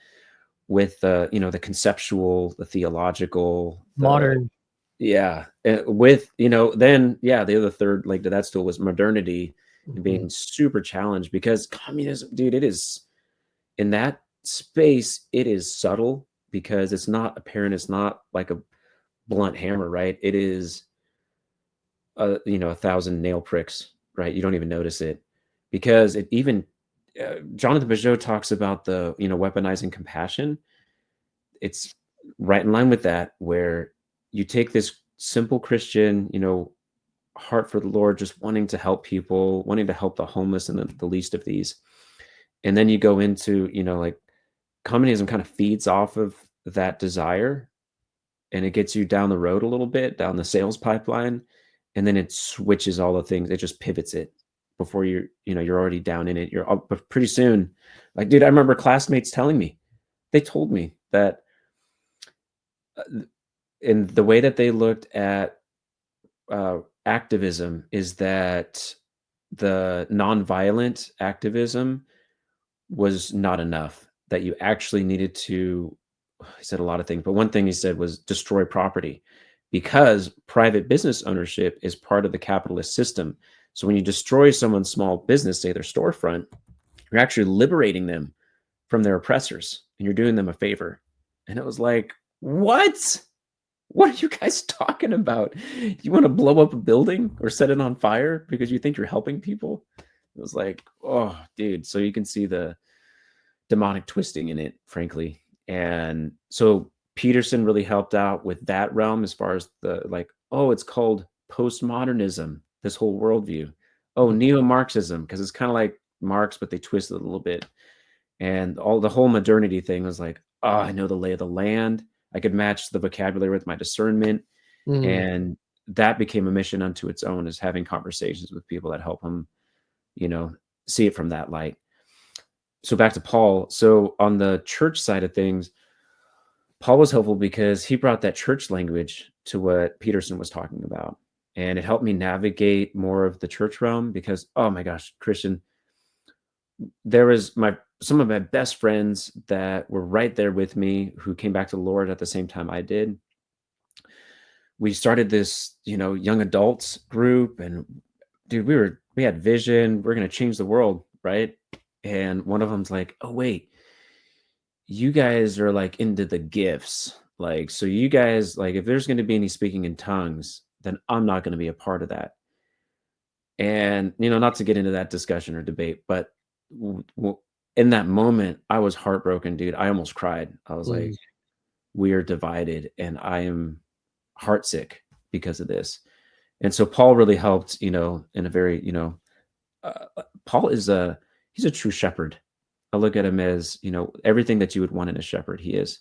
with the conceptual, the theological, Modern. with, then, the other third leg to that stool was modernity, and Mm-hmm. being super challenged, because communism, dude, it is in that space, it is subtle, because it's not apparent. It's not like a blunt hammer, right? It is, 1,000 nail pricks, right? You don't even notice it, because it even, Jonathan Peugeot talks about the, weaponizing compassion. It's right in line with that, where you take this simple Christian, heart for the Lord, just wanting to help people, wanting to help the homeless and the least of these. And then you go into, like communism kind of feeds off of that desire, and it gets you down the road a little bit, down the sales pipeline. And then it switches all the things. It just pivots it before you're already down in it. But pretty soon, like, dude, I remember classmates telling me, they told me that in the way that they looked at activism is that the nonviolent activism was not enough, that you actually needed to, he said a lot of things, but one thing he said was destroy property, because private business ownership is part of the capitalist system. So when you destroy someone's small business, say their storefront, you're actually liberating them from their oppressors and you're doing them a favor. And it was like, what? What are you guys talking about? You want to blow up a building or set it on fire because you think you're helping people? It was like, oh, dude. So you can see the demonic twisting in it, frankly. And so Peterson really helped out with that realm as far as the like, oh, it's called postmodernism, this whole worldview. Oh, Mhm. neo-Marxism, because it's kind of like Marx, but they twist it a little bit. And all the whole modernity thing was like, oh, I know the lay of the land. I could match the vocabulary with my discernment. Mm. And that became a mission unto its own, is having conversations with people that help them, you know, see it from that light. So back to Paul. So on the church side of things, Paul was helpful because he brought that church language to what Peterson was talking about. And it helped me navigate more of the church realm because, oh my gosh, Christian, there was some of my best friends that were right there with me who came back to the Lord at the same time I did. We started this, young adults group, and dude, we had vision. We're going to change the world, right? And one of them's like, "Oh wait, you guys are like into the gifts. Like, so you guys, like, if there's going to be any speaking in tongues, then I'm not going to be a part of that." And, not to get into that discussion or debate, but in that moment, I was heartbroken, dude. I almost cried. I was like, Mm. we are divided and I am heartsick because of this. And so Paul really helped, in a very, Paul he's a true shepherd. I look at him as, everything that you would want in a shepherd, he is.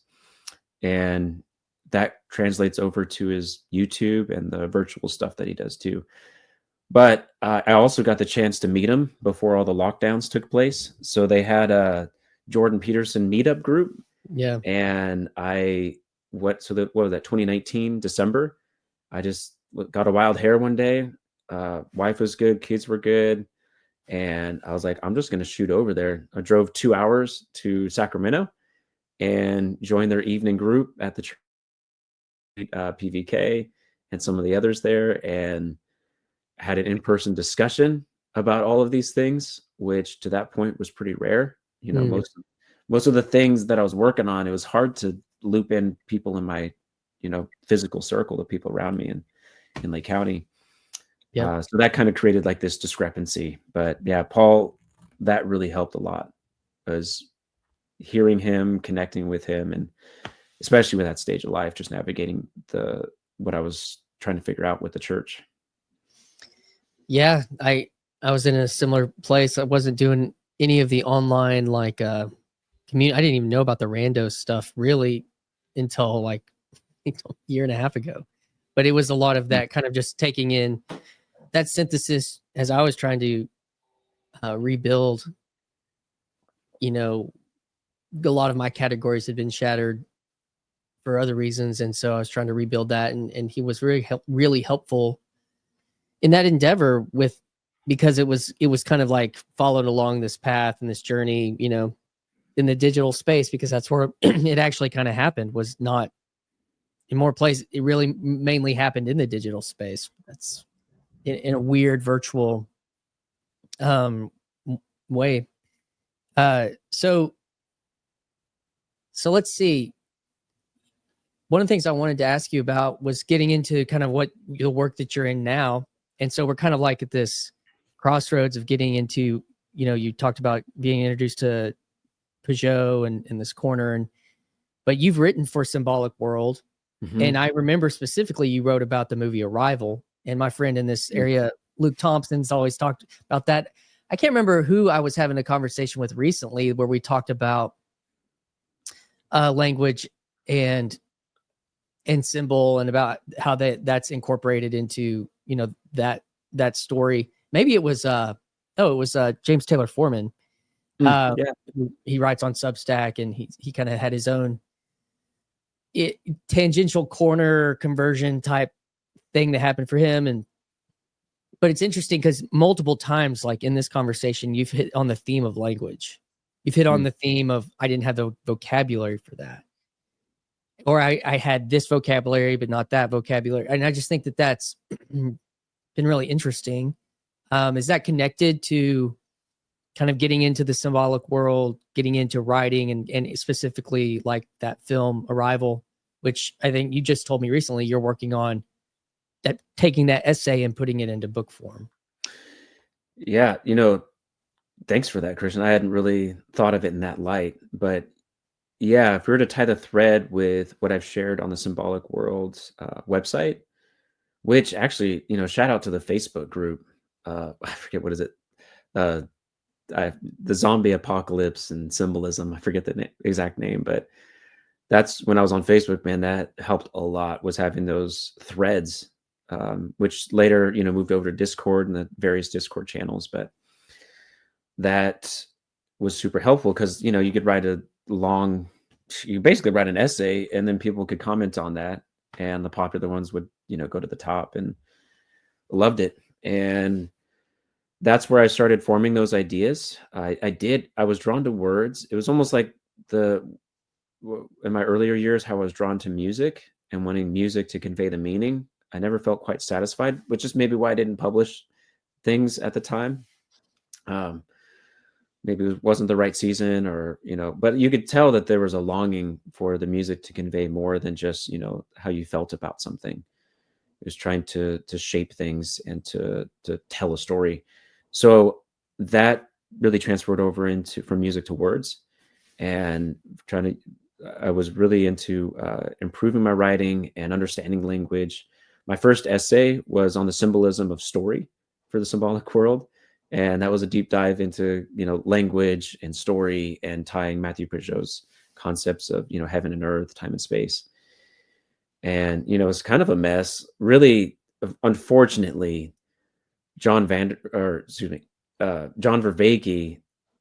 And that translates over to his YouTube and the virtual stuff that he does too. But I also got the chance to meet him before all the lockdowns took place. So they had a Jordan Peterson meetup group, Yeah. and what was that, 2019 December? I just got a wild hair one day. Wife was good, kids were good, and I was like, I'm just going to shoot over there. I drove 2 hours to Sacramento and joined their evening group at the PVK and some of the others there, and had an in-person discussion about all of these things, which to that point was pretty rare. Mm. Most of the things that I was working on, it was hard to loop in people in my, physical circle, the people around me in Lake County. Yep. So that kind of created like this discrepancy. But yeah, Paul, that really helped a lot, was hearing him, connecting with him, and especially with that stage of life, just navigating what I was trying to figure out with the church. Yeah. I was in a similar place. I wasn't doing any of the online like community. I didn't even know about the rando stuff really until like a year and a half ago. But it was a lot of Mm. that kind of just taking in that synthesis as I was trying to rebuild. You know, a lot of my categories had been shattered for other reasons, and so I was trying to rebuild that. And he was really helpful in that endeavor with because it was kind of like followed along this path and this journey, in the digital space because that's where it actually kind of happened. Was not in more places. It really mainly happened in the digital space. That's in a weird virtual um way. So let's see. One of the things I wanted to ask you about was getting into kind of what the work that you're in now. And so we're kind of like at this crossroads of getting into, you talked about being introduced to Peugeot and this corner, but you've written for Symbolic World. And Mhm. I remember specifically you wrote about the movie Arrival. And my friend in this Mm. area, Luke Thompson's always talked about that. I can't remember who I was having a conversation with recently where we talked about language and symbol and about how that's incorporated into that story. Maybe it was James Taylor Foreman. uh Yeah. he writes on Substack, and he kind of had his own tangential corner conversion type thing that happened for him. And but it's interesting because multiple times, like in this conversation, you've hit on the theme of language. you've hit on Mm. the theme of I didn't have the vocabulary for that, or I had this vocabulary but not that vocabulary, and I just think that that's been really interesting. Is that connected to kind of getting into the symbolic world, getting into writing, and specifically like that film Arrival, which I think you just told me recently you're working on, that taking that essay and putting it into book form? Yeah, thanks for that, Christian. I hadn't really thought of it in that light, but yeah, if we were to tie the thread with what I've shared on the Symbolic World website, which actually, shout out to the Facebook group. I forget what is it. Uh, the zombie apocalypse and symbolism. I forget the exact name, but that's when I was on Facebook, man, that helped a lot, was having those threads, which later, moved over to Discord and the various Discord channels. But that was super helpful because, you could you basically write an essay and then people could comment on that. And the popular ones would, go to the top, and loved it. And that's where I started forming those ideas. I was drawn to words. It was almost like in my earlier years, how I was drawn to music and wanting music to convey the meaning. I never felt quite satisfied, which is maybe why I didn't publish things at the time. Um, Maybe it wasn't the right season, or, but you could tell that there was a longing for the music to convey more than just, how you felt about something. It was trying to shape things and to tell a story. So that really transferred over into from music to words, and I was really into improving my writing and understanding language. My first essay was on the symbolism of story for the Symbolic World, and that was a deep dive into language and story, and tying Matthew Peugeot's concepts of heaven and earth, time and space. And it's kind of a mess, really. Unfortunately, John Vervaeke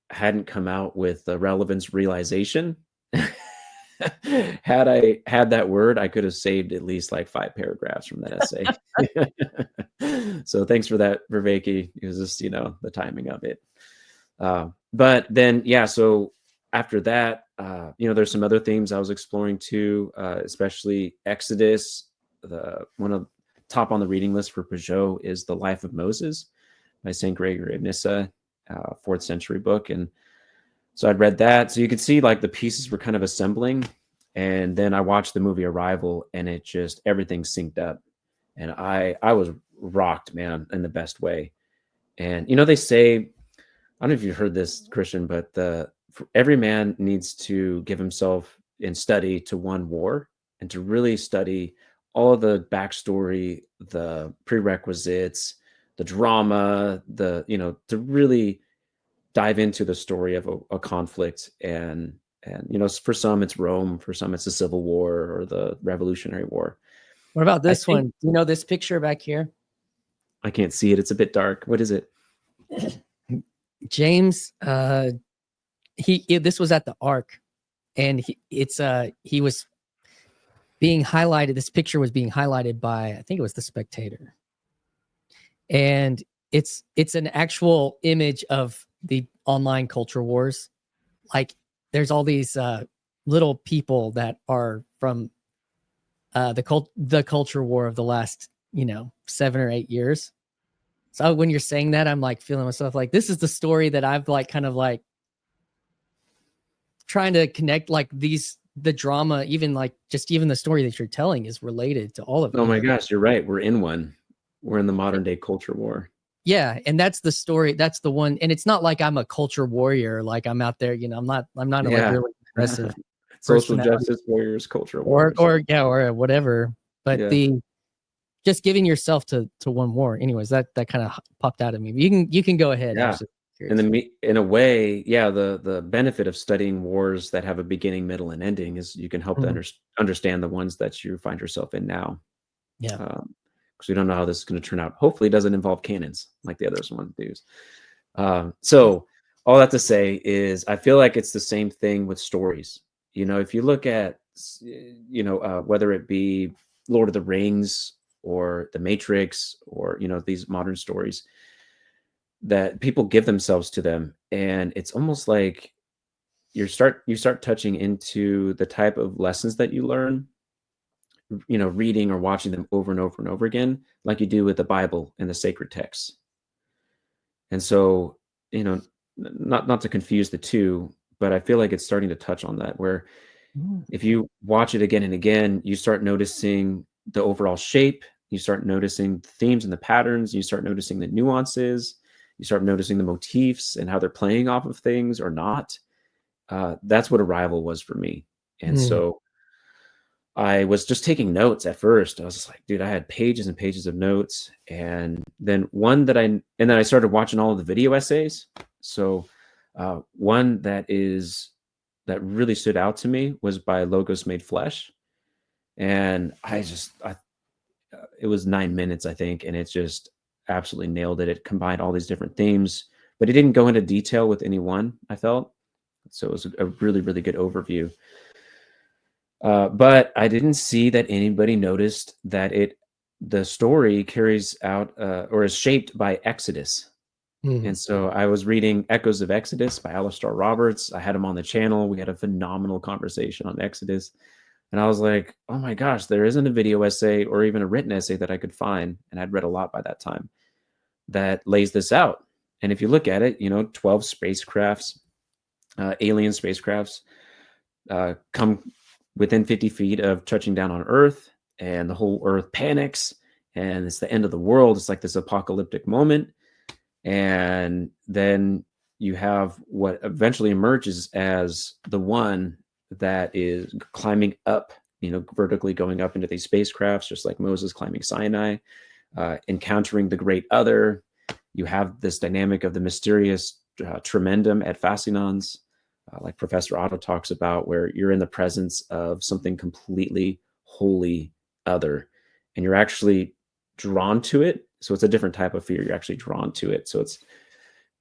hadn't come out with the relevance realization. Had I had that word, I could have saved at least like 5 paragraphs from that essay. So thanks for that, Vervaeke. It was just, the timing of it. But then, yeah, so after that, there's some other themes I was exploring too, especially Exodus. The one of top on the reading list for Peugeot is The Life of Moses by St. Gregory of Nyssa, 4th century book. And so I'd read that. So you could see like the pieces were kind of assembling. And then I watched the movie Arrival, and it just, everything synced up. And I was rocked, man, in the best way. And, they say, I don't know if you've heard this, Christian, but every man needs to give himself in study to one war, and to really study all of the backstory, the prerequisites, the drama, to really dive into the story of a conflict. And for some it's Rome, for some it's the Civil War or the Revolutionary War. What about I this think, one? Do you know this picture back here? I can't see it. It's a bit dark. What is it? James, this was at the Ark, and he was being highlighted. This picture was being highlighted by, I think it was The Spectator, and it's an actual image of the online culture wars. Like, there's all these little people that are from the culture war of the last 7 or 8 years. So when you're saying that, I'm like feeling myself like, this is the story that I've like kind of like trying to connect, like the drama, even like just even the story that you're telling is related to all of Oh my gosh, you're right. We're in one. We're in the modern day culture war. Yeah, and that's the story. That's the one. And it's not like I'm a culture warrior. Like I'm out there, I'm not a like Yeah. really aggressive Social personality, justice warriors, culture wars. or whatever. But Yeah. just giving yourself to one war. Anyways, that kind of popped out of me. You can go ahead. Yeah. In a way, yeah, the benefit of studying wars that have a beginning, middle, and ending is you can help to understand the ones that you find yourself in now. Yeah. Because we don't know how this is going to turn out. Hopefully, it doesn't involve cannons like the others one do. So all that to say is, I feel like it's the same thing with stories. If you look at, whether it be Lord of the Rings or The Matrix, or these modern stories that people give themselves to them, and it's almost like you start touching into the type of lessons that you learn, reading or watching them over and over and over again, like you do with the Bible and the sacred texts. And so, not to confuse the two, but I feel like it's starting to touch on that, where Mm. if you watch it again and again, you start noticing the overall shape, you start noticing the themes and the patterns, you start noticing the nuances, you start noticing the motifs and how they're playing off of things or not. That's what Arrival was for me. And Mm. so I was just taking notes at first. I was just like, dude, I had pages and pages of notes. And then I started watching all of the video essays. So one that really stood out to me was by Logos Made Flesh. And it was 9 minutes, I think. And it just absolutely nailed it. It combined all these different themes, but it didn't go into detail with any one, I felt. So it was a really, really good overview. But I didn't see that anybody noticed that the story carries out or is shaped by Exodus. Mm. And so I was reading Echoes of Exodus by Alistair Roberts. I had him on the channel. We had a phenomenal conversation on Exodus. And I was like, oh my gosh, there isn't a video essay or even a written essay that I could find. And I'd read a lot by that time that lays this out. And if you look at it, 12 spacecrafts, alien spacecrafts, come within 50 feet of touching down on Earth, and the whole Earth panics, and it's the end of the world. It's like this apocalyptic moment. And then you have what eventually emerges as the one that is climbing up, vertically going up into these spacecrafts, just like Moses climbing Sinai, encountering the great other. You have this dynamic of the mysterious tremendum at Fascinons, like Professor Otto talks about, where you're in the presence of something completely holy other, and you're actually drawn to it. So it's a different type of fear. You're actually drawn to it. So it's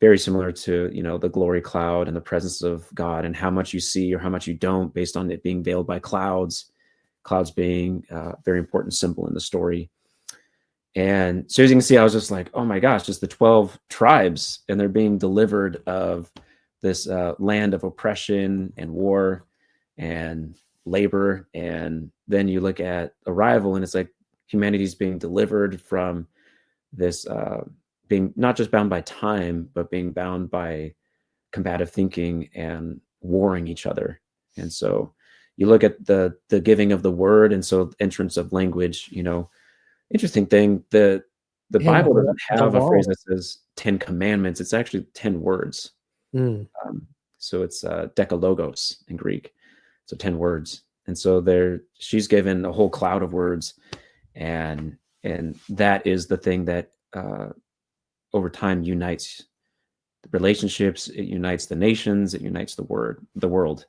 very similar to, the glory cloud and the presence of God, and how much you see or how much you don't based on it being veiled by clouds being a very important symbol in the story. And so as you can see, I was just like, oh my gosh, just the 12 tribes, and they're being delivered of this land of oppression and war and labor. And then you look at Arrival, and it's like humanity's being delivered from this being not just bound by time, but being bound by combative thinking and warring each other. And so you look at the giving of the word, and so entrance of language, interesting thing, the Yeah, Bible doesn't the have a phrase wall. that says 10 commandments. It's actually 10 words. Mm. So it's decalogos in Greek. So 10 words. And so she's given a whole cloud of words, and that is the thing that over time unites the relationships, it unites the nations, it unites the world.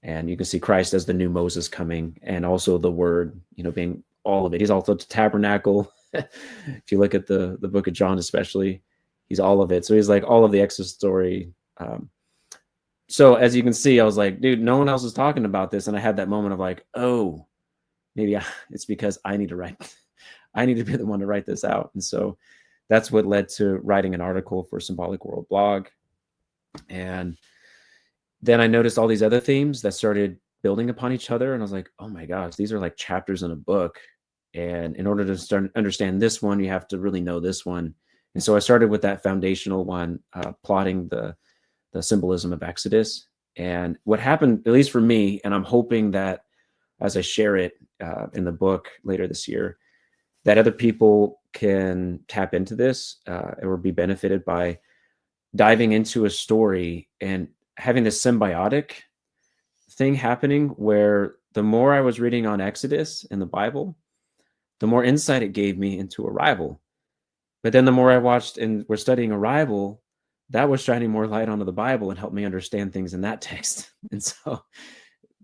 And you can see Christ as the new Moses coming, and also the word, being all of it. He's also the tabernacle. If you look at the book of John, especially, he's all of it. So he's like all of the Exodus story. So as you can see, I was like, dude, no one else is talking about this. And I had that moment of like, oh, maybe it's because I need to be the one to write this out. And so that's what led to writing an article for Symbolic World blog. And then I noticed all these other themes that started building upon each other. And I was like, oh my gosh, these are like chapters in a book. And in order to start understand this one, you have to really know this one. And so I started with that foundational one, plotting the symbolism of Exodus. And what happened, at least for me, and I'm hoping that as I share it in the book later this year, that other people can tap into this or be benefited by diving into a story and having this symbiotic thing happening, where the more I was reading on Exodus in the Bible, the more insight it gave me into Arrival. But then the more I watched and were studying Arrival, that was shining more light onto the Bible and helped me understand things in that text. And so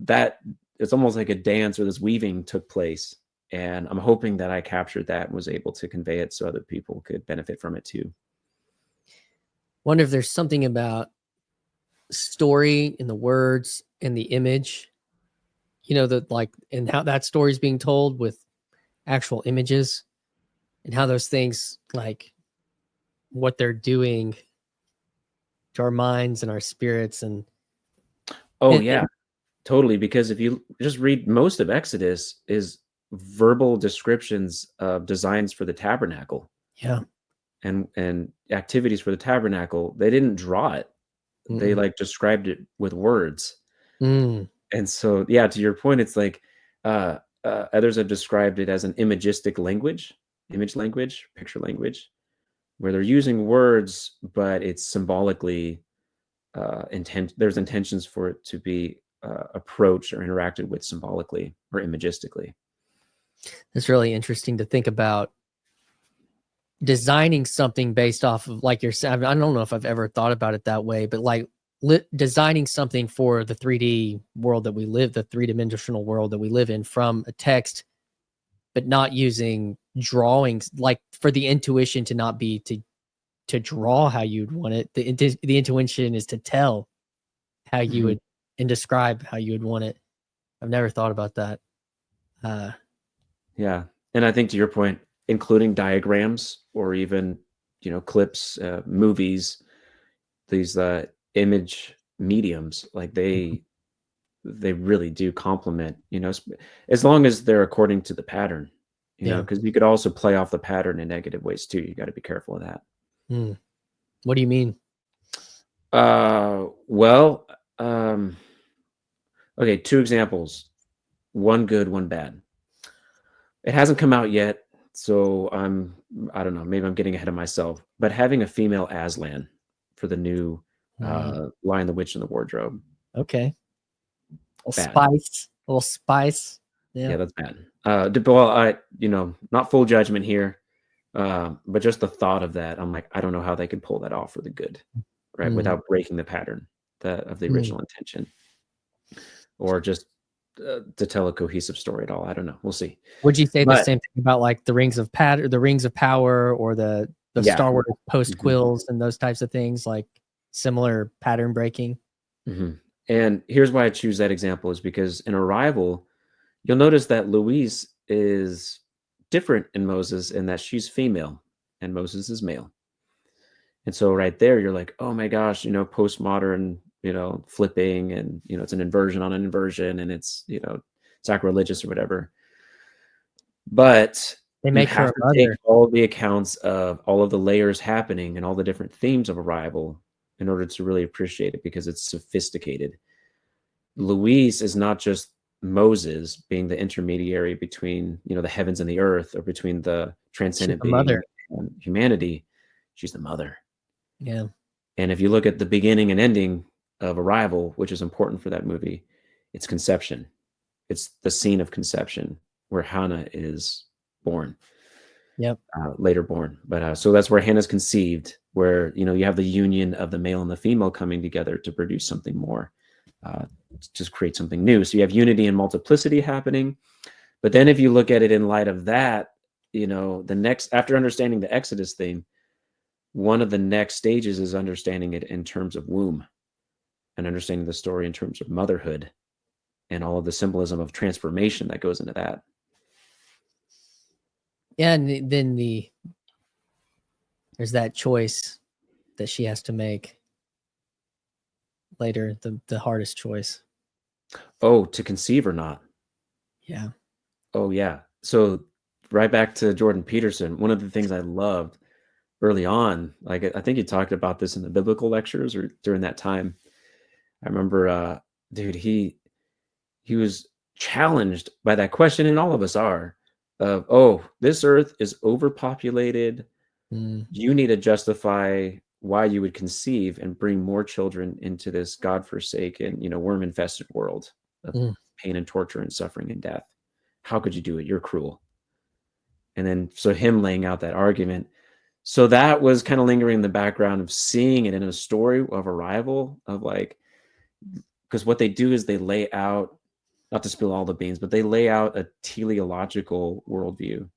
that it's almost like a dance where this weaving took place. And I'm hoping that I captured that and was able to convey it so other people could benefit from it too. Wonder if there's something about story in the words and the image, and how that story is being told with actual images, and how those things, like what they're doing to our minds and our spirits. And Oh And, yeah, totally. Because if you just read most of Exodus is verbal descriptions of designs for the tabernacle yeah. and activities for the tabernacle. They didn't draw it. They Mm-mm. like described it with words. Mm. And so, yeah, to your point, it's like others have described it as an imagistic language, image language, picture language, where they're using words, but it's symbolically there's intentions for it to be approached or interacted with symbolically or imagistically. It's really interesting to think about designing something based off of, like you're saying. I don't know if I've ever thought about it that way, but like designing something for the 3D world that we live, the three-dimensional world that we live in, from a text, but not using drawings, like for the intuition to not be to draw how you'd want it. The intuition is to tell how you Mhm. would and describe how you would want it. I've never thought about that. Uh, Yeah, and I think to your point, including diagrams or even clips, movies, these image mediums, like they really do complement, as long as they're according to the pattern, yeah. because you could also play off the pattern in negative ways too. You got to be careful of that. Mm. What do you mean? Well, okay, two examples, one good, one bad. It hasn't come out yet, so I don't know, maybe I'm getting ahead of myself, but having a female Aslan for the new Mm, Lion, the Witch, and the Wardrobe, okay. bad. A little spice. Yeah. Yeah, that's bad. Well, not full judgment here, but just the thought of that, I'm like, I don't know how they could pull that off for the good, right? Mm, Without breaking the pattern of the mm. original intention, or just to tell a cohesive story at all. I don't know. We'll see. Would you say the But same thing about like the Rings of Power, or the yeah. Star Wars post Mhm. quills and those types of things, like similar pattern breaking? Mhm. And here's why I choose that example is because in Arrival, you'll notice that Louise is different in Moses in that she's female and Moses is male. And so right there, you're like, oh my gosh, postmodern, flipping and, it's an inversion on an inversion and it's, sacrilegious or whatever. But They you make her have a to take mother. all the accounts of all of the layers happening and all the different themes of Arrival in order to really appreciate it because it's sophisticated. Louise is not just Moses being the intermediary between, the heavens and the earth, or between the She's transcendent a mother. being and humanity. She's the mother. Yeah. And if you look at the beginning and ending of Arrival, which is important for that movie, it's conception. It's the scene of conception where Hannah is born, Yep. later born. But so that's where Hannah's conceived, where you have the union of the male and the female coming together to produce something more, just create something new. So you have unity and multiplicity happening. But then if you look at it in light of that, the next, after understanding the Exodus thing, one of the next stages is understanding it in terms of womb and understanding the story in terms of motherhood and all of the symbolism of transformation that goes into that. Yeah, and then there's that choice that she has to make later, the hardest choice. Oh, to conceive or not? Yeah. Oh, yeah. So right back to Jordan Peterson, one of the things I loved early on, like I think you talked about this in the biblical lectures or during that time. I remember, dude, he was challenged by that question, and all of us are, of, oh, this earth is overpopulated. Mm, You need to justify why you would conceive and bring more children into this godforsaken, worm-infested world of mm, pain and torture and suffering and death. How could you do it? You're cruel. And then so him laying out that argument. So that was kind of lingering in the background of seeing it in a story of Arrival, of like, because what they do is they lay out, not to spill all the beans, but they lay out a teleological worldview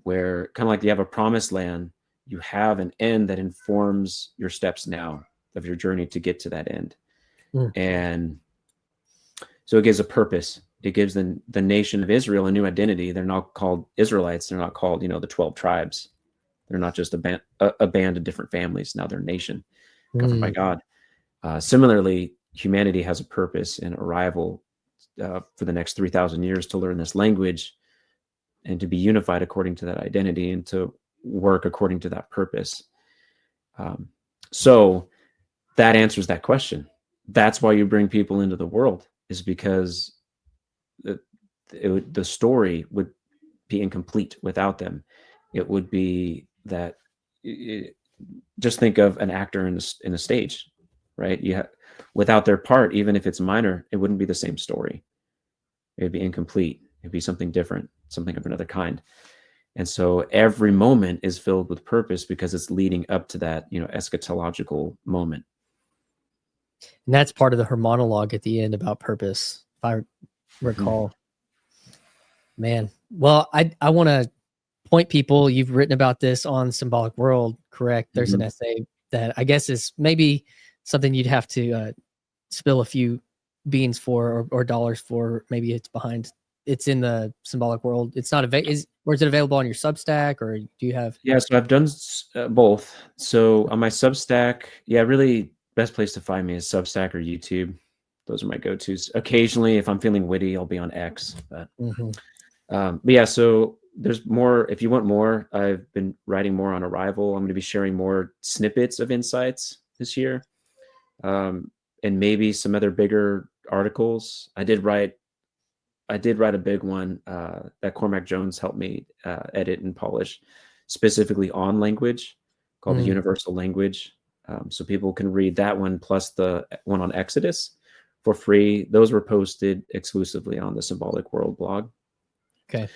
where kind of like you have a promised land, you have an end that informs your steps now of your journey to get to that end. mm, And so it gives a purpose. It gives the nation of Israel a new identity. They're not called Israelites. They're not called, the 12 tribes. They're not just a band of different families. Now they're a nation governed by mm. God. Similarly, humanity has a purpose and arrival for the next 3,000 years to learn this language and to be unified according to that identity and to work according to that purpose. So that answers that question. That's why you bring people into the world, is because the story would be incomplete without them. It would be that just think of an actor in a stage, right? Without their part, even if it's minor, it wouldn't be the same story. It would be incomplete. It'd be something different, something of another kind. And so every moment is filled with purpose because it's leading up to that, eschatological moment. And that's part of her monologue at the end about purpose, if I recall. Man, well, I want to point people, you've written about this on Symbolic World, correct? There's an essay that I guess is maybe something you'd have to spill a few beans for or dollars for. Maybe it's in the Symbolic World. It's not or is it available on your Substack, or do you have? Yeah, so I've done both. So on my Substack, really best place to find me is Substack or YouTube. Those are my go-tos. Occasionally, if I'm feeling witty, I'll be on X. But yeah, so there's more. If you want more, I've been writing more on Arrival. I'm going to be sharing more snippets of insights this year, and maybe some other bigger articles. I did write a big one that Cormac Jones helped me edit and polish, specifically on language, called The Universal Language. So people can read that one plus the one on Exodus for free. Those were posted exclusively on the Symbolic World blog. Okay.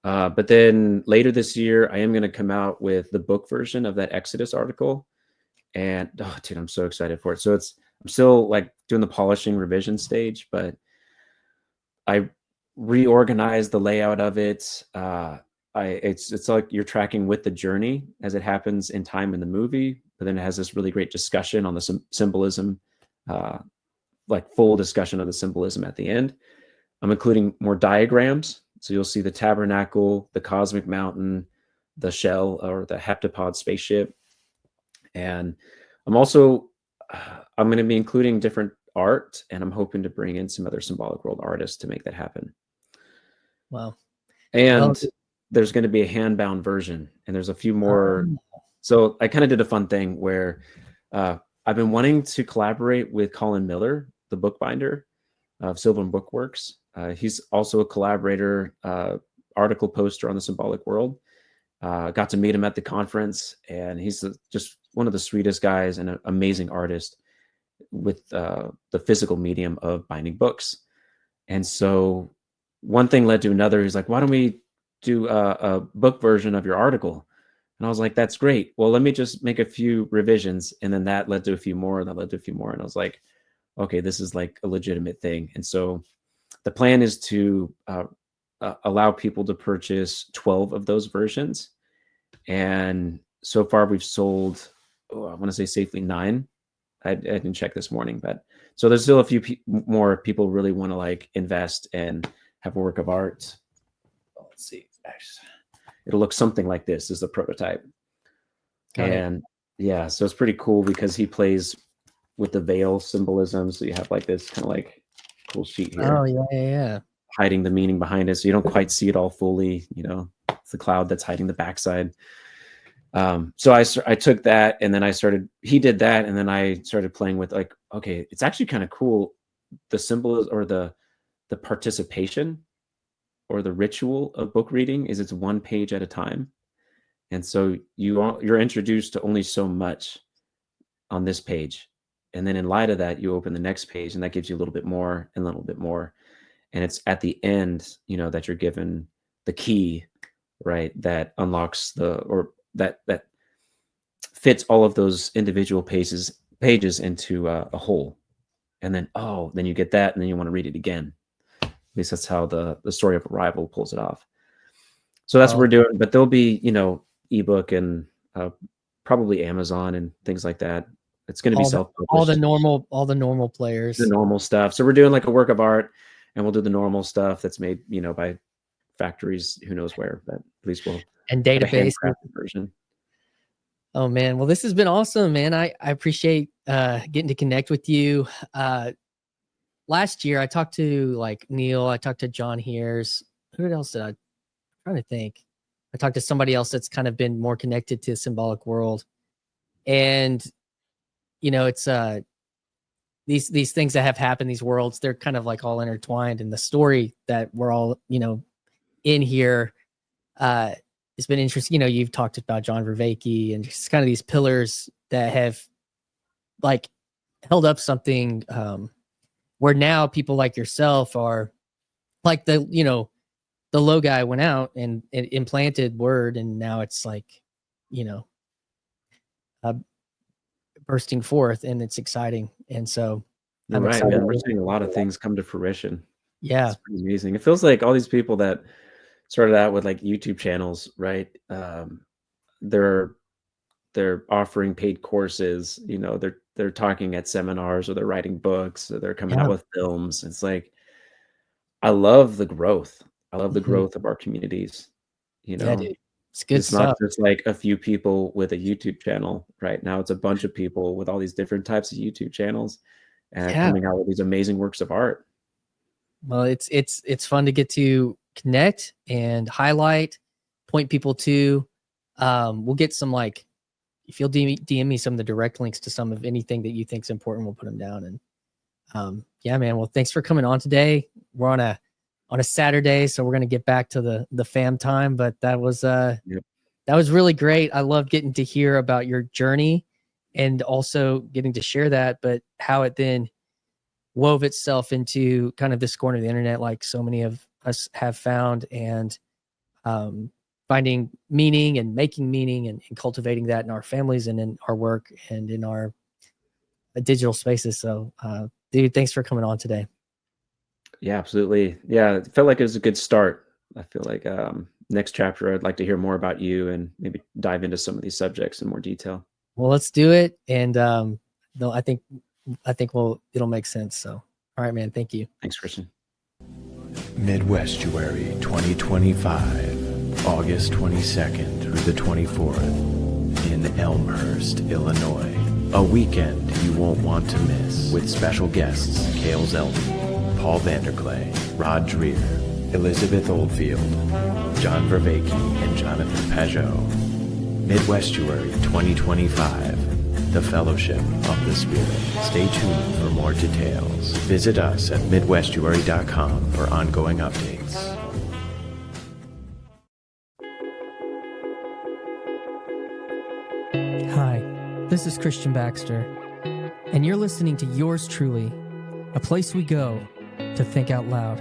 But then later this year, I am going to come out with the book version of that Exodus article. And dude, I'm so excited for it. So I'm still like doing the polishing revision stage, but I reorganized the layout of it. It's like you're tracking with the journey as it happens in time in the movie, but then it has this really great discussion on the symbolism, like full discussion of the symbolism at the end. I'm including more diagrams. So you'll see the tabernacle, the cosmic mountain, the shell or the heptapod spaceship. And I'm going to be including different art, and I'm hoping to bring in some other Symbolic World artists to make that happen. Wow. And there's going to be a handbound version, and there's a few more. So I kind of did a fun thing where I've been wanting to collaborate with Colin Miller, the bookbinder of Sylvan Bookworks. He's also a collaborator, article poster on the Symbolic World. Got to meet him at the conference, and he's just one of the sweetest guys and an amazing artist with the physical medium of binding books. And so one thing led to another. He's like, why don't we do a book version of your article? And I was like, that's great. Well, let me just make a few revisions. And then that led to a few more, and that led to a few more. And I was like, okay, this is like a legitimate thing. And so the plan is to allow people to purchase 12 of those versions. And so far we've sold, I want to say safely 9. I didn't check this morning, but so there's still a few more people really want to like invest and have a work of art. Let's see. It'll look something like this as the prototype. And yeah, so it's pretty cool because he plays with the veil symbolism. So you have like this kind of like cool sheet here. Oh yeah. Hiding the meaning behind it. So you don't quite see it all fully, it's the cloud that's hiding the backside. So I took that, and then he did that. And then I started playing with like, okay, it's actually kind of cool. The symbolism or the participation or the ritual of book reading is it's one page at a time. And so you're introduced to only so much on this page. And then in light of that, you open the next page, and that gives you a little bit more and a little bit more. And it's at the end, that you're given the key, right? That unlocks that fits all of those individual pages into a whole. And then, then you get that, and then you want to read it again. At least that's how the story of Arrival pulls it off. So that's what we're doing. But there'll be, ebook and probably Amazon and things like that. It's going to be self-published. All the normal players. The normal stuff. So we're doing like a work of art, and we'll do the normal stuff that's made, by factories, who knows where, but at least we'll and database version. Oh man, well, this has been awesome, man. I appreciate getting to connect with you. last year I talked to like Neil, I talked to John Hears. Who else did I'm trying to think? I talked to somebody else that's kind of been more connected to Symbolic World. And, it's these things that have happened, these worlds, they're kind of like all intertwined. And the story that we're all, in here, it's been interesting. You've talked about John Vervaeke and just kind of these pillars that have like held up something, where now people like yourself are like the low guy went out and it implanted word, and now it's like, uh, bursting forth, and it's exciting. And so You're I'm right, excited. man. We're seeing a lot of things come to fruition. Yeah. It's pretty amazing. It feels like all these people that started out with like YouTube channels, right? They're they're offering paid courses, they're talking at seminars, or they're writing books, or they're coming out Yeah. with films. It's like, I love the growth. I love the Mhm. growth of our communities. You Yeah, know, dude. It's good it's not stuff. just like a few people with a YouTube channel right now. It's a bunch of people with all these different types of YouTube channels Yeah. coming out with these amazing works of art. Well, it's fun to get to connect and highlight, point people to. We'll get some like, if you'll DM me some of the direct links to some of anything that you think is important, we'll put them down. And yeah, man. Well, thanks for coming on today. We're on a Saturday, so we're gonna get back to the fam time. But that was Yep. really great. I love getting to hear about your journey and also getting to share that, but how it then wove itself into kind of this corner of the internet, like so many of us have found, and finding meaning and making meaning, and cultivating that in our families and in our work and in our digital spaces. So, dude, thanks for coming on today. Yeah, absolutely. Yeah, it felt like it was a good start. I feel like next chapter, I'd like to hear more about you and maybe dive into some of these subjects in more detail. Well, let's do it. And no, I think it'll make sense. So, all right, man. Thank you. Thanks, Christian. Midwestuary 2025, August 22nd through the 24th in Elmhurst, Illinois. A weekend you won't want to miss, with special guests Cale Zeldin, Paul Vanderklay, Rod Dreer, Elizabeth Oldfield, John Vervaeke, and Jonathan Pajot. Midwestuary 2025, the Fellowship of the Spirit. Stay tuned for more details. Visit us at midwestuary.com for ongoing updates. Hi, this is Christian Baxter, and you're listening to Yours Truly, a place we go to think out loud.